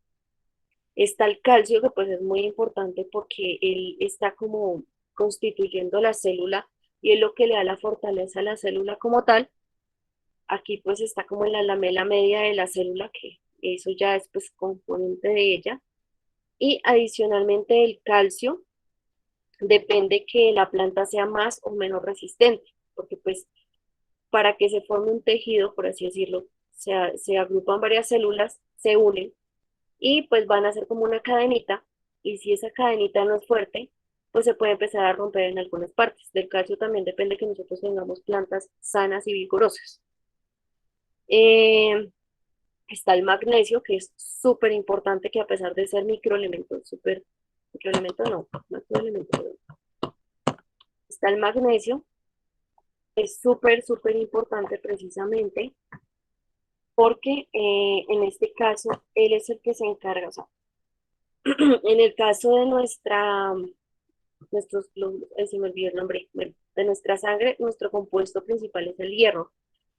Está el calcio, que pues es muy importante porque él está como constituyendo la célula y es lo que le da la fortaleza a la célula como tal. Aquí pues está como en la lamela media de la célula, que eso ya es pues componente de ella. Y adicionalmente el calcio depende que la planta sea más o menos resistente, porque pues para que se forme un tejido, por así decirlo, se agrupan varias células, se unen y pues van a ser como una cadenita, y si esa cadenita no es fuerte, pues se puede empezar a romper en algunas partes. Del calcio también depende que nosotros tengamos plantas sanas y vigorosas. Está el magnesio, que es súper importante, que a pesar de ser microelemento, microelemento no, macroelemento. Está el magnesio, es súper importante precisamente porque en este caso él es el que se encarga, o sea, en el caso de se me olvidó el nombre, bueno, de nuestra sangre, nuestro compuesto principal es el hierro,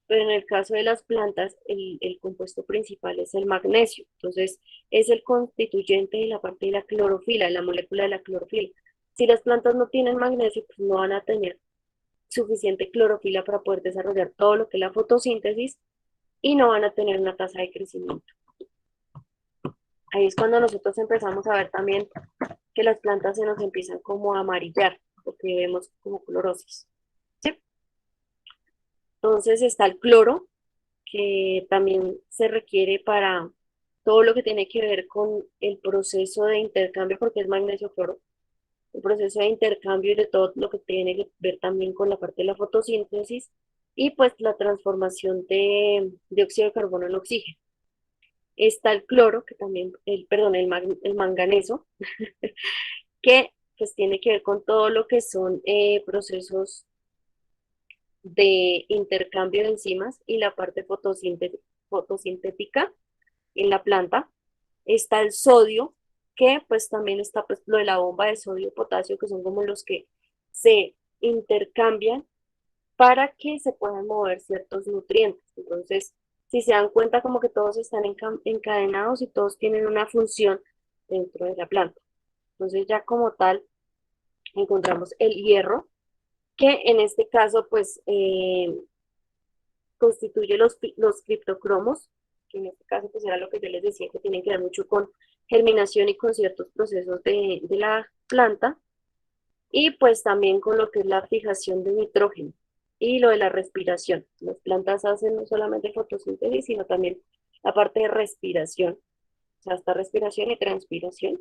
pero en el caso de las plantas, el compuesto principal es el magnesio. Entonces, es el constituyente de la parte de la clorofila, de la molécula de la clorofila. Si las plantas no tienen magnesio, pues no van a tener suficiente clorofila para poder desarrollar todo lo que es la fotosíntesis y no van a tener una tasa de crecimiento. Ahí es cuando nosotros empezamos a ver también que las plantas se nos empiezan como a amarillar, porque vemos como clorosis. ¿Sí? Entonces está el cloro, que también se requiere para todo lo que tiene que ver con el proceso de intercambio, porque es magnesio-cloro. el proceso de intercambio y de todo lo que tiene que ver también con la parte de la fotosíntesis y pues la transformación de dióxido de carbono en oxígeno. Está el cloro, que también, perdón, el manganeso, que pues tiene que ver con todo lo que son procesos de intercambio de enzimas y la parte fotosintética en la planta. Está el sodio, que pues también está pues lo de la bomba de sodio y potasio, que son como los que se intercambian para que se puedan mover ciertos nutrientes. Entonces, si se dan cuenta, como que todos están encadenados y todos tienen una función dentro de la planta. Entonces, ya como tal, encontramos el hierro, que en este caso, pues, constituye los criptocromos, que en este caso, pues, era lo que yo les decía, que tienen que ver mucho con germinación y con ciertos procesos de la planta, y pues también con lo que es la fijación de nitrógeno y lo de la respiración. Las plantas hacen no solamente fotosíntesis, sino también la parte de respiración, o sea, hasta respiración y transpiración,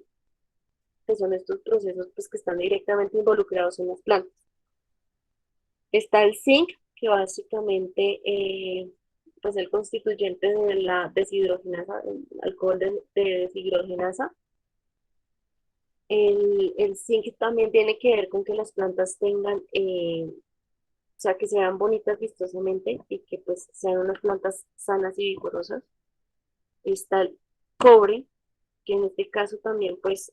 que son estos procesos pues, que están directamente involucrados en las plantas. Está el zinc, que básicamente pues el constituyente de la deshidrogenasa, el alcohol de deshidrogenasa. El zinc también tiene que ver con que las plantas tengan, o sea, que sean bonitas vistosamente y que pues sean unas plantas sanas y vigorosas. Está el cobre, que en este caso también pues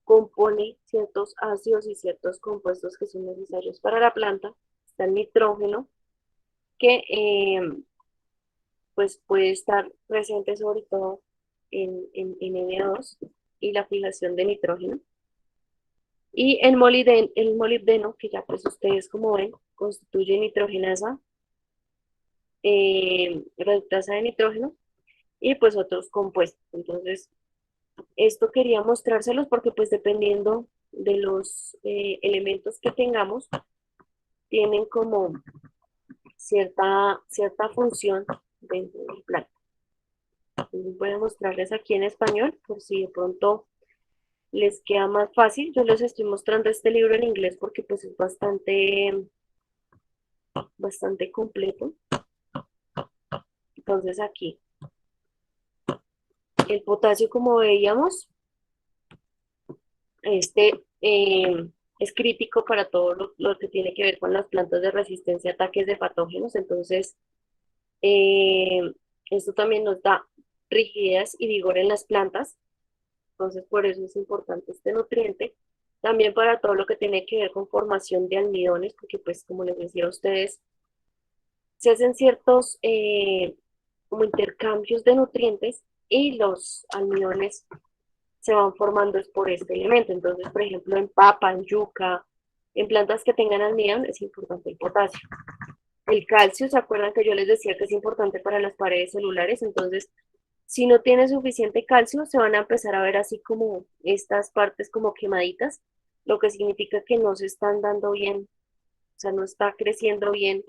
compone ciertos ácidos y ciertos compuestos que son necesarios para la planta. Está el nitrógeno, que pues puede estar presente sobre todo en N2 y la fijación de nitrógeno. Y el molibdeno, que ya pues ustedes como ven, constituye nitrogenasa, reductasa de nitrógeno y pues otros compuestos. Entonces, esto quería mostrárselos porque pues dependiendo de los elementos que tengamos, tienen como cierta función dentro del planta. Entonces voy a mostrarles aquí en español por si de pronto les queda más fácil. Yo les estoy mostrando este libro en inglés porque pues es bastante completo. Entonces aquí, el potasio, como veíamos, es crítico para todo lo que tiene que ver con las plantas de resistencia a ataques de patógenos. Entonces, eh, esto también nos da rigidez y vigor en las plantas. Entonces, por eso es importante este nutriente. También para todo lo que tiene que ver con formación de almidones, porque pues como les decía a ustedes, se hacen ciertos como intercambios de nutrientes y los almidones se van formando es por este elemento. Entonces, por ejemplo, en papa, en yuca, en plantas que tengan almidón es importante el potasio. El calcio, ¿se acuerdan que yo les decía que es importante para las paredes celulares? Entonces, si no tiene suficiente calcio, se van a empezar a ver así como estas partes como quemaditas, lo que significa que no se están dando bien, o sea, no está creciendo bien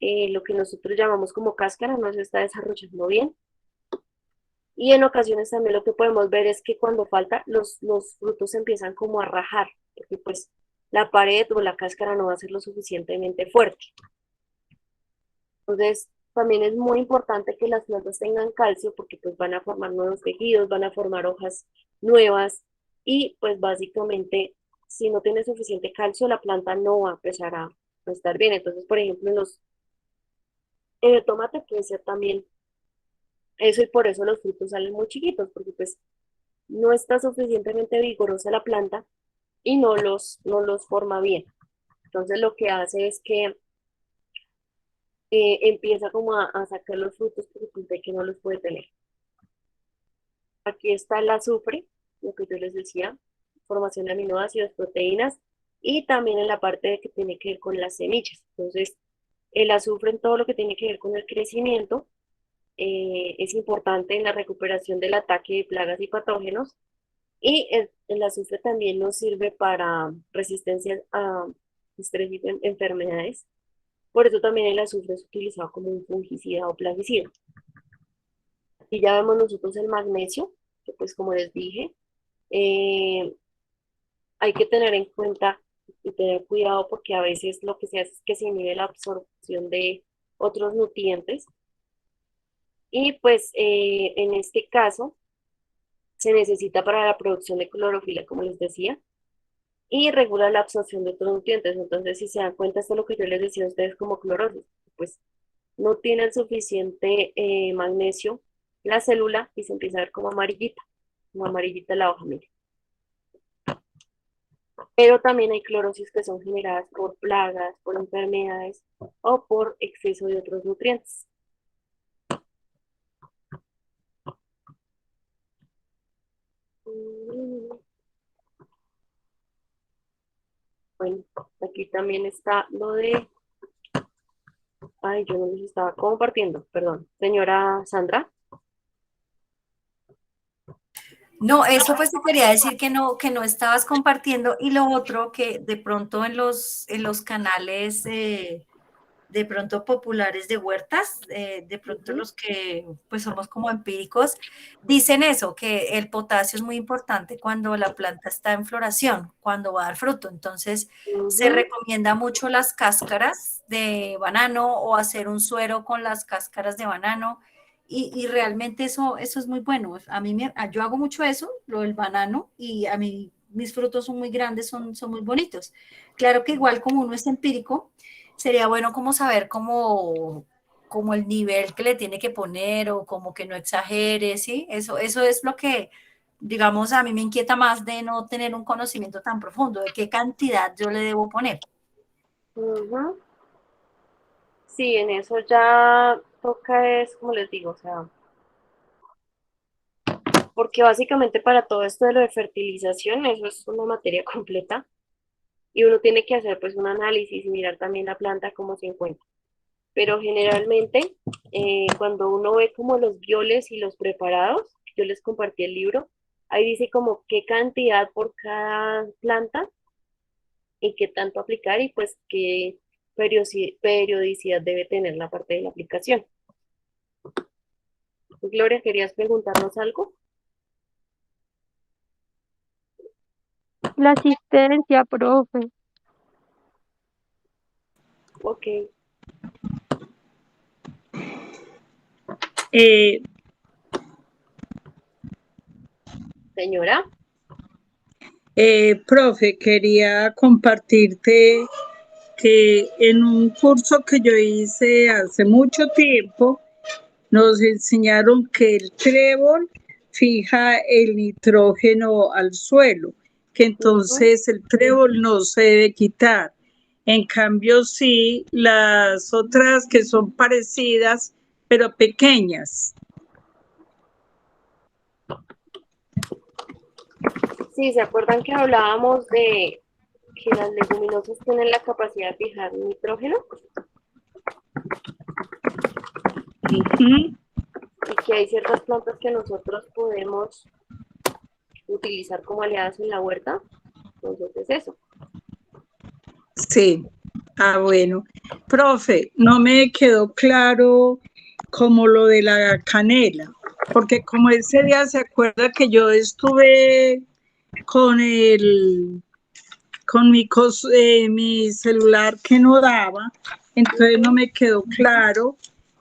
lo que nosotros llamamos como cáscara, no se está desarrollando bien. Y en ocasiones también lo que podemos ver es que cuando falta, los frutos empiezan como a rajar, porque pues la pared o la cáscara no va a ser lo suficientemente fuerte. Entonces, también es muy importante que las plantas tengan calcio porque pues van a formar nuevos tejidos, van a formar hojas nuevas y pues básicamente si no tiene suficiente calcio la planta no va a empezar a estar bien. Entonces, por ejemplo, en el tomate puede ser también eso y por eso los frutos salen muy chiquitos porque pues no está suficientemente vigorosa la planta y no los forma bien. Entonces lo que hace es que empieza como a sacar los frutos porque pues ve que no los puede tener. Aquí está el azufre, lo que yo les decía, formación de aminoácidos, proteínas, y también en la parte que tiene que ver con las semillas. Entonces, el azufre en todo lo que tiene que ver con el crecimiento es importante en la recuperación del ataque de plagas y patógenos, y el azufre también nos sirve para resistencia a estrés y enfermedades. Por eso también el azufre es utilizado como un fungicida o plaguicida. Aquí ya vemos nosotros el magnesio, que pues como les dije, hay que tener en cuenta y tener cuidado porque a veces lo que se hace es que se inhibe la absorción de otros nutrientes y pues en este caso se necesita para la producción de clorofila, como les decía, y regula la absorción de otros nutrientes. Entonces, si se dan cuenta, esto es lo que yo les decía a ustedes como clorosis, pues no tiene el suficiente magnesio la célula y se empieza a ver como amarillita la hoja, mire. Pero también hay clorosis que son generadas por plagas, por enfermedades o por exceso de otros nutrientes. Bueno, aquí también está lo de... Ay, yo no les estaba compartiendo, perdón. Señora Sandra. No, eso pues te quería decir que no estabas compartiendo y lo otro que de pronto en los canales de pronto populares de huertas, de pronto Ujú, los que pues somos como empíricos, dicen eso, que el potasio es muy importante cuando la planta está en floración, cuando va a dar fruto. Entonces se ujú. recomienda mucho las cáscaras de banano o hacer un suero con las cáscaras de banano. Y realmente eso es muy bueno. A mí yo hago mucho eso, lo del banano, y a mí mis frutos son muy grandes, son muy bonitos. Claro que igual como uno es empírico, sería bueno como saber como el nivel que le tiene que poner o como que no exagere, ¿sí? Eso es lo que, digamos, a mí me inquieta más de no tener un conocimiento tan profundo, de qué cantidad yo le debo poner. Ujú. Sí, en eso ya toca es, como les digo, o sea, porque básicamente para todo esto de lo de fertilización, eso es una materia completa y uno tiene que hacer pues un análisis y mirar también la planta cómo se encuentra. Pero generalmente cuando uno ve como los violes y los preparados, yo les compartí el libro, ahí dice como qué cantidad por cada planta y qué tanto aplicar y pues qué periodicidad debe tener la parte de la aplicación. Gloria, ¿querías preguntarnos algo? La asistencia, profe. Ok, Eh, señora. profe, quería compartirte que en un curso que yo hice hace mucho tiempo, nos enseñaron que el trébol fija el nitrógeno al suelo, que Ujú. entonces el trébol no se debe quitar. En cambio, sí, las otras que son parecidas, pero pequeñas. Sí, ¿se acuerdan que hablábamos de que las leguminosas tienen la capacidad de fijar nitrógeno Ujú. y que hay ciertas plantas que nosotros podemos utilizar como aliadas en la huerta? Entonces eso. Sí. Ah, bueno. Profe, no me quedó claro como lo de la canela, porque como ese día se acuerda que yo estuve con mi celular que no daba, entonces no Ujú. me quedó claro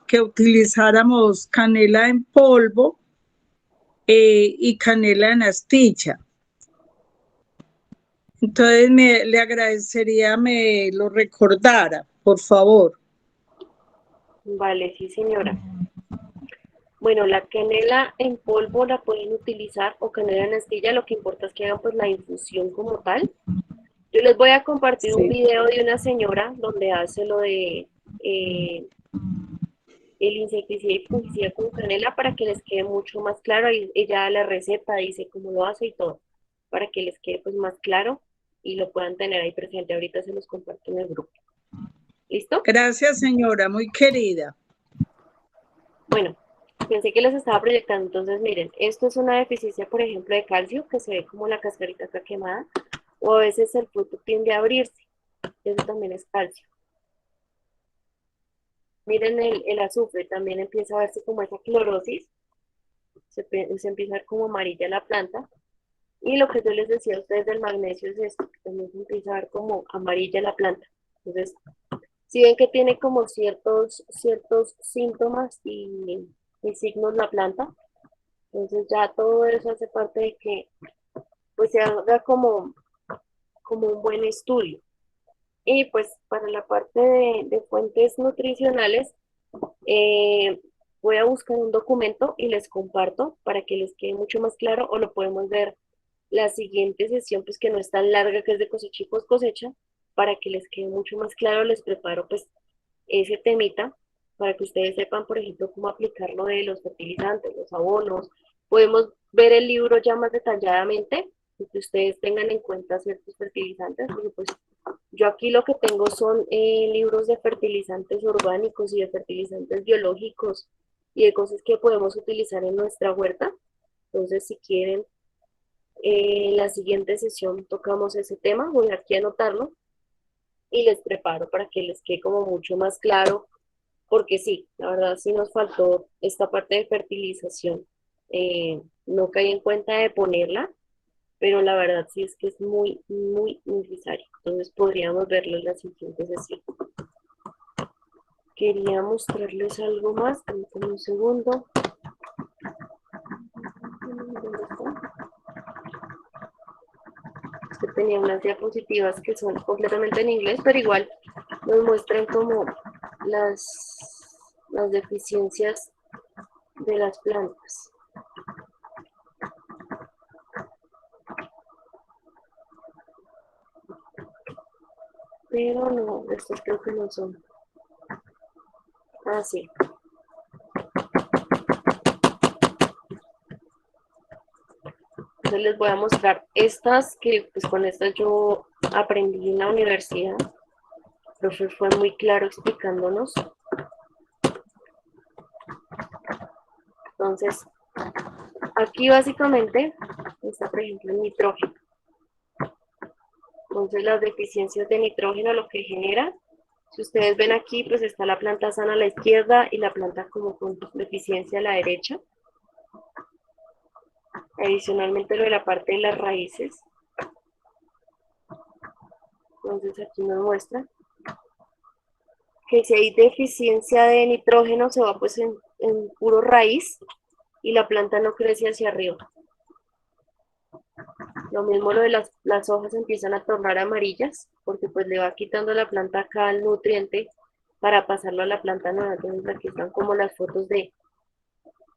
que utilizáramos canela en polvo y canela en astilla. Entonces le agradecería me lo recordara, por favor. Vale, sí, señora. Bueno, la canela en polvo la pueden utilizar o canela en astilla, lo que importa es que hagan pues la infusión como tal. Yo les voy a compartir un Sí. video de una señora donde hace lo de eh, el insecticida y fungicida con canela para que les quede mucho más claro. Y ella la receta dice cómo lo hace y todo, para que les quede pues más claro y lo puedan tener ahí presente. Ahorita se los comparto en el grupo. ¿Listo? Gracias, señora, muy querida. Bueno, pensé que les estaba proyectando. Entonces, miren, esto es una deficiencia, por ejemplo, de calcio, que se ve como la cascarita acá quemada, o a veces el fruto tiende a abrirse. Eso también es calcio. Miren el azufre, también empieza a verse como esa clorosis, se empieza a ver como amarilla la planta. Y lo que yo les decía a ustedes del magnesio es esto, que también se empieza a ver como amarilla la planta. Entonces, si ven que tiene como ciertos síntomas y signos la planta, entonces ya todo eso hace parte de que pues se haga como un buen estudio. Y pues para la parte de fuentes nutricionales, eh, voy a buscar un documento y les comparto para que les quede mucho más claro, o lo podemos ver la siguiente sesión, pues que no es tan larga, que es de cosecha y post cosecha, para que les quede mucho más claro, les preparo pues ese temita para que ustedes sepan, por ejemplo, cómo aplicar lo de los fertilizantes, los abonos. Podemos ver el libro ya más detalladamente y que ustedes tengan en cuenta ciertos fertilizantes, porque pues yo aquí lo que tengo son libros de fertilizantes orgánicos y de fertilizantes biológicos y de cosas que podemos utilizar en nuestra huerta. Entonces, si quieren, en la siguiente sesión tocamos ese tema, voy aquí a anotarlo y les preparo para que les quede como mucho más claro, porque sí, la verdad sí nos faltó esta parte de fertilización. No caí en cuenta de ponerla, pero la verdad sí es que es muy, muy necesario. Entonces podríamos verlo en la siguiente sesión. Quería mostrarles algo más, permítanme un segundo. ¿Dónde está? Es que tenía unas diapositivas que son completamente en inglés, pero igual nos muestran como las deficiencias de las plantas. Pero no, estos creo que no son. Ah, sí. Entonces les voy a mostrar estas que pues con estas yo aprendí en la universidad. El profe fue muy claro explicándonos. Entonces, aquí básicamente está, por ejemplo, el nitrógeno. Entonces, las deficiencias de nitrógeno lo que genera, si ustedes ven aquí, pues está la planta sana a la izquierda y la planta como con deficiencia a la derecha. Adicionalmente lo de la parte de las raíces. Entonces aquí nos muestra que si hay deficiencia de nitrógeno se va pues en puro raíz y la planta no crece hacia arriba. Lo mismo lo de las hojas empiezan a tornar amarillas porque pues le va quitando a la planta acá el nutriente para pasarlo a la planta nueva. Entonces aquí están como las fotos de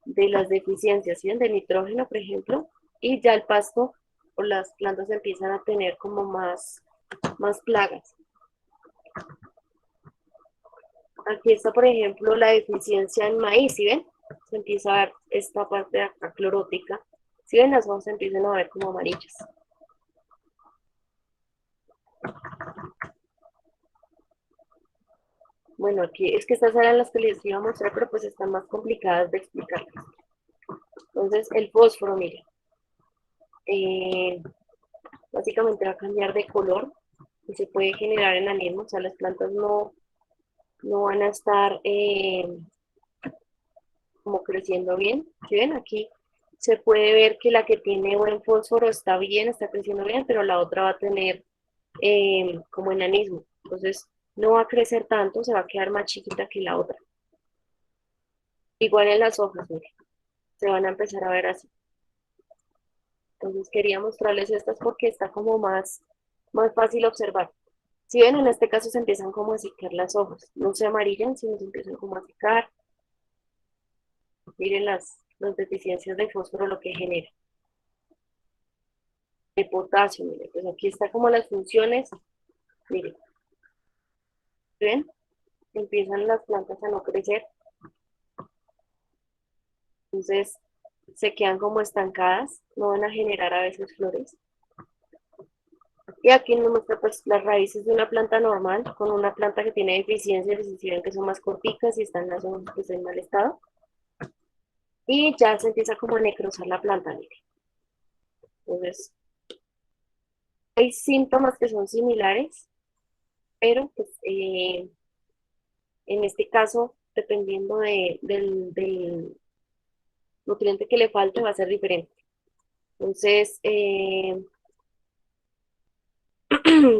las deficiencias, ¿sí? De nitrógeno, por ejemplo, y ya el pasto o las plantas empiezan a tener como más plagas. Aquí está, por ejemplo, la deficiencia en maíz, ¿sí ven? Se empieza a ver esta parte de acá clorótica. ¿Sí ven? Las hojas se empiezan a ver como amarillas. Bueno, aquí es que estas eran las que les iba a mostrar, pero pues están más complicadas de explicarles. Entonces, el fósforo, miren. Básicamente va a cambiar de color y se puede generar enanismo, o sea, las plantas no van a estar como creciendo bien. ¿Sí ven? Aquí se puede ver que la que tiene buen fósforo está bien, está creciendo bien, pero la otra va a tener como enanismo. Entonces, no va a crecer tanto, se va a quedar más chiquita que la otra. Igual en las hojas, miren, se van a empezar a ver así. Entonces quería mostrarles estas porque está como más fácil observar. Si ven, en este caso se empiezan como a secar las hojas. No se amarillan, sino se empiezan como a secar. Miren las deficiencias de fósforo lo que genera. De potasio, miren, pues aquí está como las funciones. Miren, ¿ven? Empiezan las plantas a no crecer. Entonces se quedan como estancadas, no van a generar a veces flores. Y aquí nos muestra pues las raíces de una planta normal con una planta que tiene deficiencias, si ven que son más corticas y están las hojas pues en mal estado. Y ya se empieza como a necrosar la planta, miren. Entonces, hay síntomas que son similares, pero pues en este caso, dependiendo del nutriente que le falte, va a ser diferente. Entonces,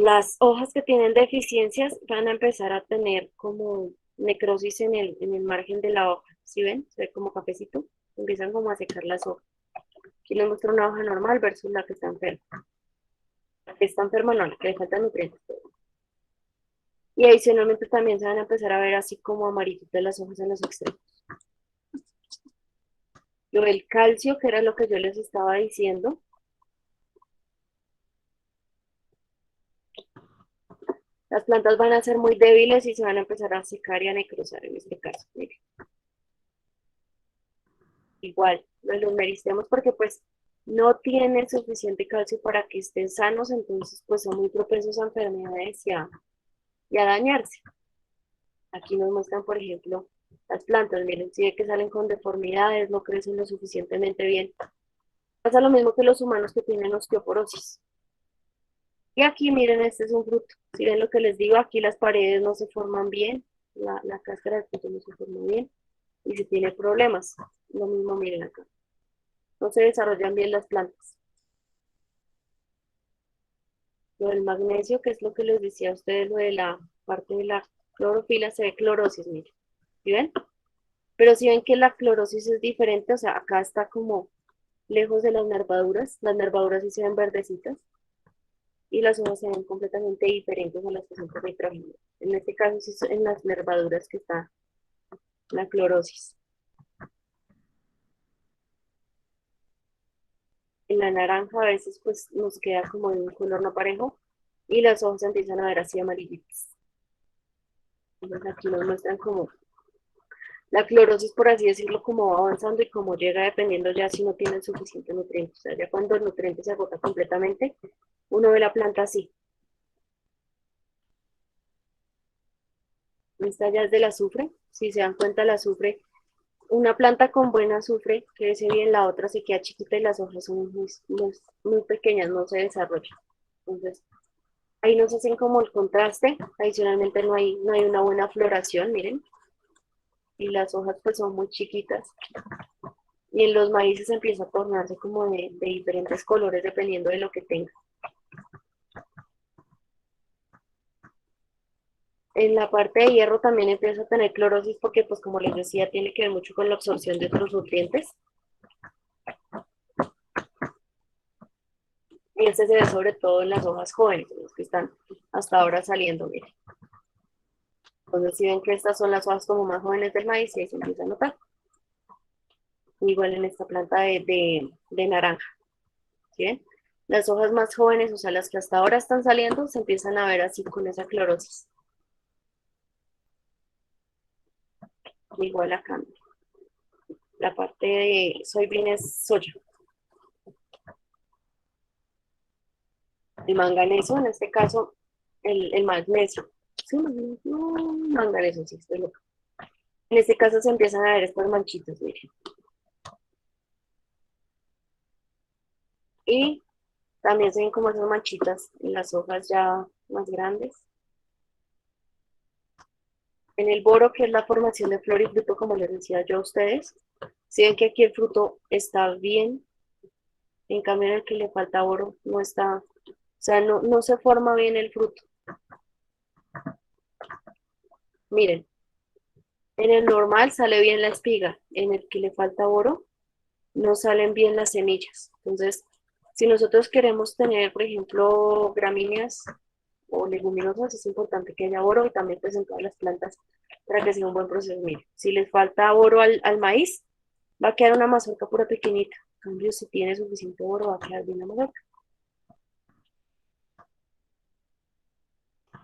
las hojas que tienen deficiencias van a empezar a tener como necrosis en el margen de la hoja. ¿Sí ven? Se ve como cafecito. Empiezan como a secar las hojas. Aquí les muestro una hoja normal versus la que está enferma. La que está enferma no, la que le faltan nutrientes. Y adicionalmente también se van a empezar a ver así como amarillitas las hojas en los extremos. Lo del calcio, que era lo que yo les estaba diciendo, las plantas van a ser muy débiles y se van a empezar a secar y a necrosar en este caso. Miren. Igual, los meristemos porque pues no tienen suficiente calcio para que estén sanos, entonces pues son muy propensos a enfermedades y a dañarse. Aquí nos muestran, por ejemplo, las plantas, miren, si ve que salen con deformidades, no crecen lo suficientemente bien. Pasa lo mismo que los humanos que tienen osteoporosis. Y aquí, miren, este es un fruto. Si ven lo que les digo, aquí las paredes no se forman bien, la cáscara del fruto no se forma bien y se tiene problemas. Lo mismo, miren acá. No se desarrollan bien las plantas. Lo del magnesio, que es lo que les decía a ustedes, lo de la parte de la clorofila, se ve clorosis, miren. ¿Sí ven? Pero si ven que la clorosis es diferente, o sea, acá está como lejos de las nervaduras sí se ven verdecitas, y las hojas se ven completamente diferentes a las que son con nitrógeno. En este caso, sí en las nervaduras que está la clorosis. En la naranja a veces pues nos queda como de un color no parejo y las hojas se empiezan a ver así amarillitas. Entonces aquí nos muestran como la clorosis, por así decirlo, como va avanzando y como llega dependiendo ya si no tienen suficiente nutriente. O sea, ya cuando el nutriente se agota completamente, uno ve la planta así. Esta ya es del azufre. Si se dan cuenta, el azufre, una planta con buen azufre crece bien, la otra se queda chiquita y las hojas son muy pequeñas, no se desarrollan. Entonces, ahí nos hacen como el contraste. Adicionalmente no hay una buena floración, miren. Y las hojas pues son muy chiquitas. Y en los maíces empieza a tornarse como de diferentes colores dependiendo de lo que tenga. En la parte de hierro también empieza a tener clorosis porque, pues como les decía, tiene que ver mucho con la absorción de otros nutrientes. Y este se ve sobre todo en las hojas jóvenes, las que están hasta ahora saliendo, miren. Entonces, si ven que estas son las hojas como más jóvenes del maíz, y ahí se empieza a notar. Igual en esta planta de naranja. ¿Sí ven? Las hojas más jóvenes, o sea, las que hasta ahora están saliendo, se empiezan a ver así con esa clorosis. Igual acá, la parte de soybean es soya. El manganeso, en este caso, el magnesio. Sí, no, manganeso, sí, estoy loca. En este caso se empiezan a ver estas manchitas, miren. Y también se ven como esas manchitas en las hojas ya más grandes. En el boro, que es la formación de flor y fruto, como les decía yo a ustedes, si ven que aquí el fruto está bien, en cambio en el que le falta boro no está, o sea, no se forma bien el fruto. Miren, en el normal sale bien la espiga, en el que le falta boro no salen bien las semillas. Entonces, si nosotros queremos tener, por ejemplo, gramíneas o leguminosas, es importante que haya boro y también pues en todas las plantas para que sea un buen proceso. Miren, si les falta boro al maíz, va a quedar una mazorca pura pequeñita. En cambio, si tiene suficiente boro, va a quedar bien la mazorca.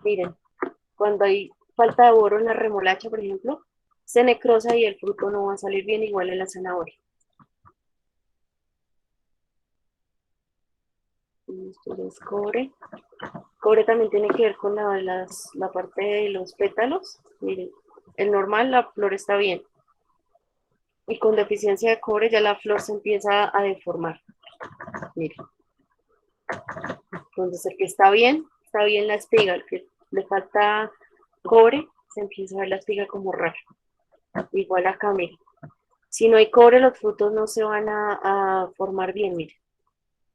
Miren, cuando hay falta de boro en la remolacha, por ejemplo, se necrosa y el fruto no va a salir bien, igual en la zanahoria. Esto es cobre. Cobre también tiene que ver con la parte de los pétalos. Miren, el normal, la flor está bien. Y con deficiencia de cobre ya la flor se empieza a deformar. Miren. Entonces el que está bien la espiga. El que le falta cobre, se empieza a ver la espiga como rara. Igual acá, miren. Si no hay cobre, los frutos no se van a formar bien, miren.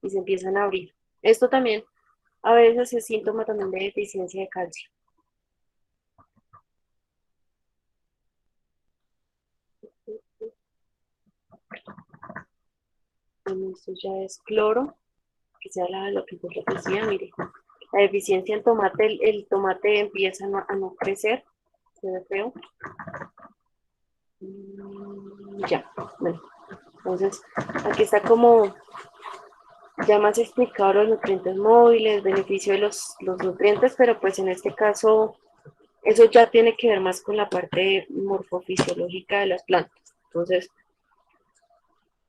y se empiezan a abrir. Esto también a veces es síntoma también de deficiencia de calcio. Bueno, esto ya es cloro, que sea lo que yo les decía, mire. La deficiencia en tomate, el tomate empieza a no crecer, se ve feo. Ya, bueno, entonces aquí está como ya más explicado los nutrientes móviles, beneficio de los nutrientes, pero pues en este caso eso ya tiene que ver más con la parte morfofisiológica de las plantas. Entonces,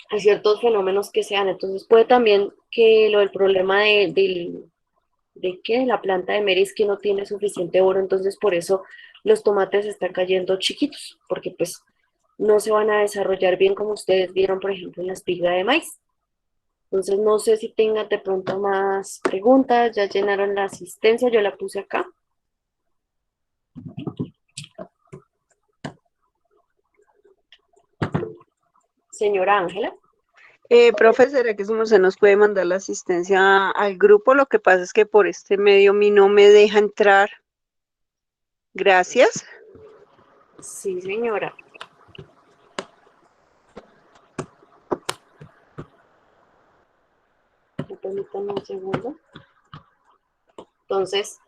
hay ciertos fenómenos que se dan. Entonces, puede también que lo del problema de la planta de Mary es que no tiene suficiente oro, entonces por eso los tomates están cayendo chiquitos, porque pues no se van a desarrollar bien como ustedes vieron, por ejemplo, en la espiga de maíz. Entonces, no sé si tengan de pronto más preguntas, ya llenaron la asistencia, yo la puse acá. Señora Ángela. Profe, ¿será que se nos puede mandar la asistencia al grupo? Lo que pasa es que por este medio a mí no me deja entrar. Gracias. Sí, señora. Permítanme un segundo. Entonces,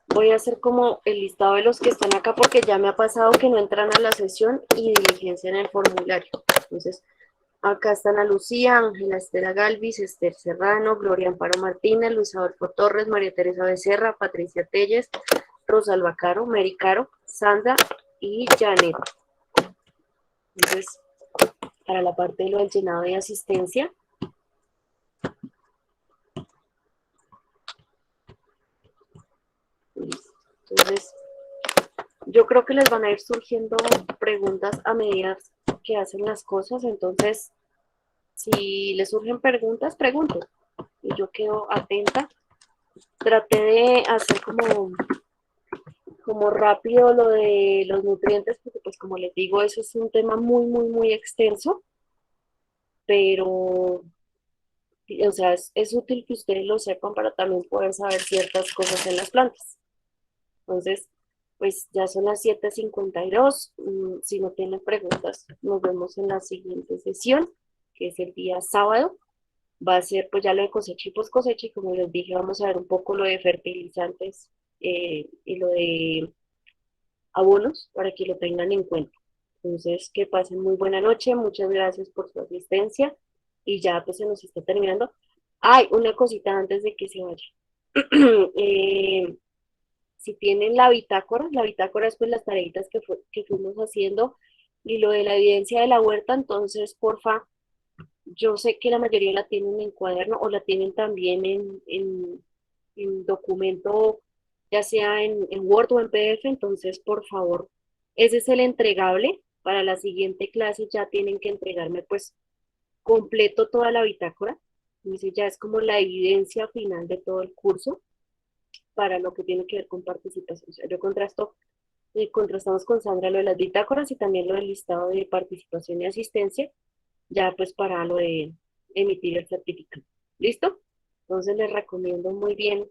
voy a hacer como el listado de los que están acá porque ya me ha pasado que no entran a la sesión y diligencian el formulario. Entonces, acá están a Lucía, Ángela Estela Galvis, Esther Serrano, Gloria Amparo Martínez, Luis Adolfo Torres, María Teresa Becerra, Patricia Telles, Rosalba Caro, Mary Caro, Sandra y Janet. Entonces, para la parte de lo del llenado de asistencia, entonces, yo creo que les van a ir surgiendo preguntas a medida que hacen las cosas, entonces, si les surgen preguntas, pregunten. Y yo quedo atenta. Traté de hacer como rápido lo de los nutrientes, porque pues como les digo, eso es un tema muy, muy, muy extenso, pero, o sea, es útil que ustedes lo sepan para también poder saber ciertas cosas en las plantas. Entonces, pues ya son las 7:52. Si no tienen preguntas, nos vemos en la siguiente sesión, que es el día sábado. Va a ser pues ya lo de cosecha y post cosecha, y como les dije, vamos a ver un poco lo de fertilizantes y lo de abonos para que lo tengan en cuenta. Entonces, que pasen muy buena noche, muchas gracias por su asistencia y ya pues se nos está terminando. Ay, una cosita antes de que se vaya. Si tienen la bitácora es pues las tareitas que fuimos haciendo y lo de la evidencia de la huerta, entonces porfa, yo sé que la mayoría la tienen en cuaderno o la tienen también en documento, ya sea en Word o en PDF, entonces por favor, ese es el entregable. Para la siguiente clase ya tienen que entregarme pues completo toda la bitácora. Entonces ya es como la evidencia final de todo el curso para lo que tiene que ver con participación. O sea, yo contrastamos con Sandra lo de las bitácoras y también lo del listado de participación y asistencia, ya pues para lo de emitir el certificado. ¿Listo? Entonces les recomiendo muy bien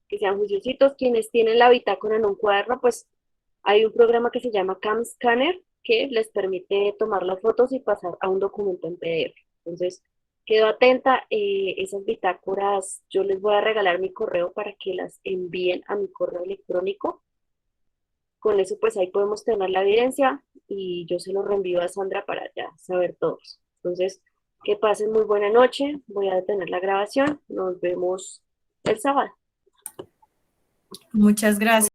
que sean juiciositos. Quienes tienen la bitácora en un cuaderno, pues hay un programa que se llama Cam Scanner que les permite tomar las fotos y pasar a un documento en PDF. Entonces, quedo atenta. Esas bitácoras, yo les voy a regalar mi correo para que las envíen a mi correo electrónico. Con eso, pues ahí podemos tener la evidencia y yo se lo reenvío a Sandra para ya saber todos. Entonces, que pasen muy buena noche. Voy a detener la grabación. Nos vemos el sábado. Muchas gracias.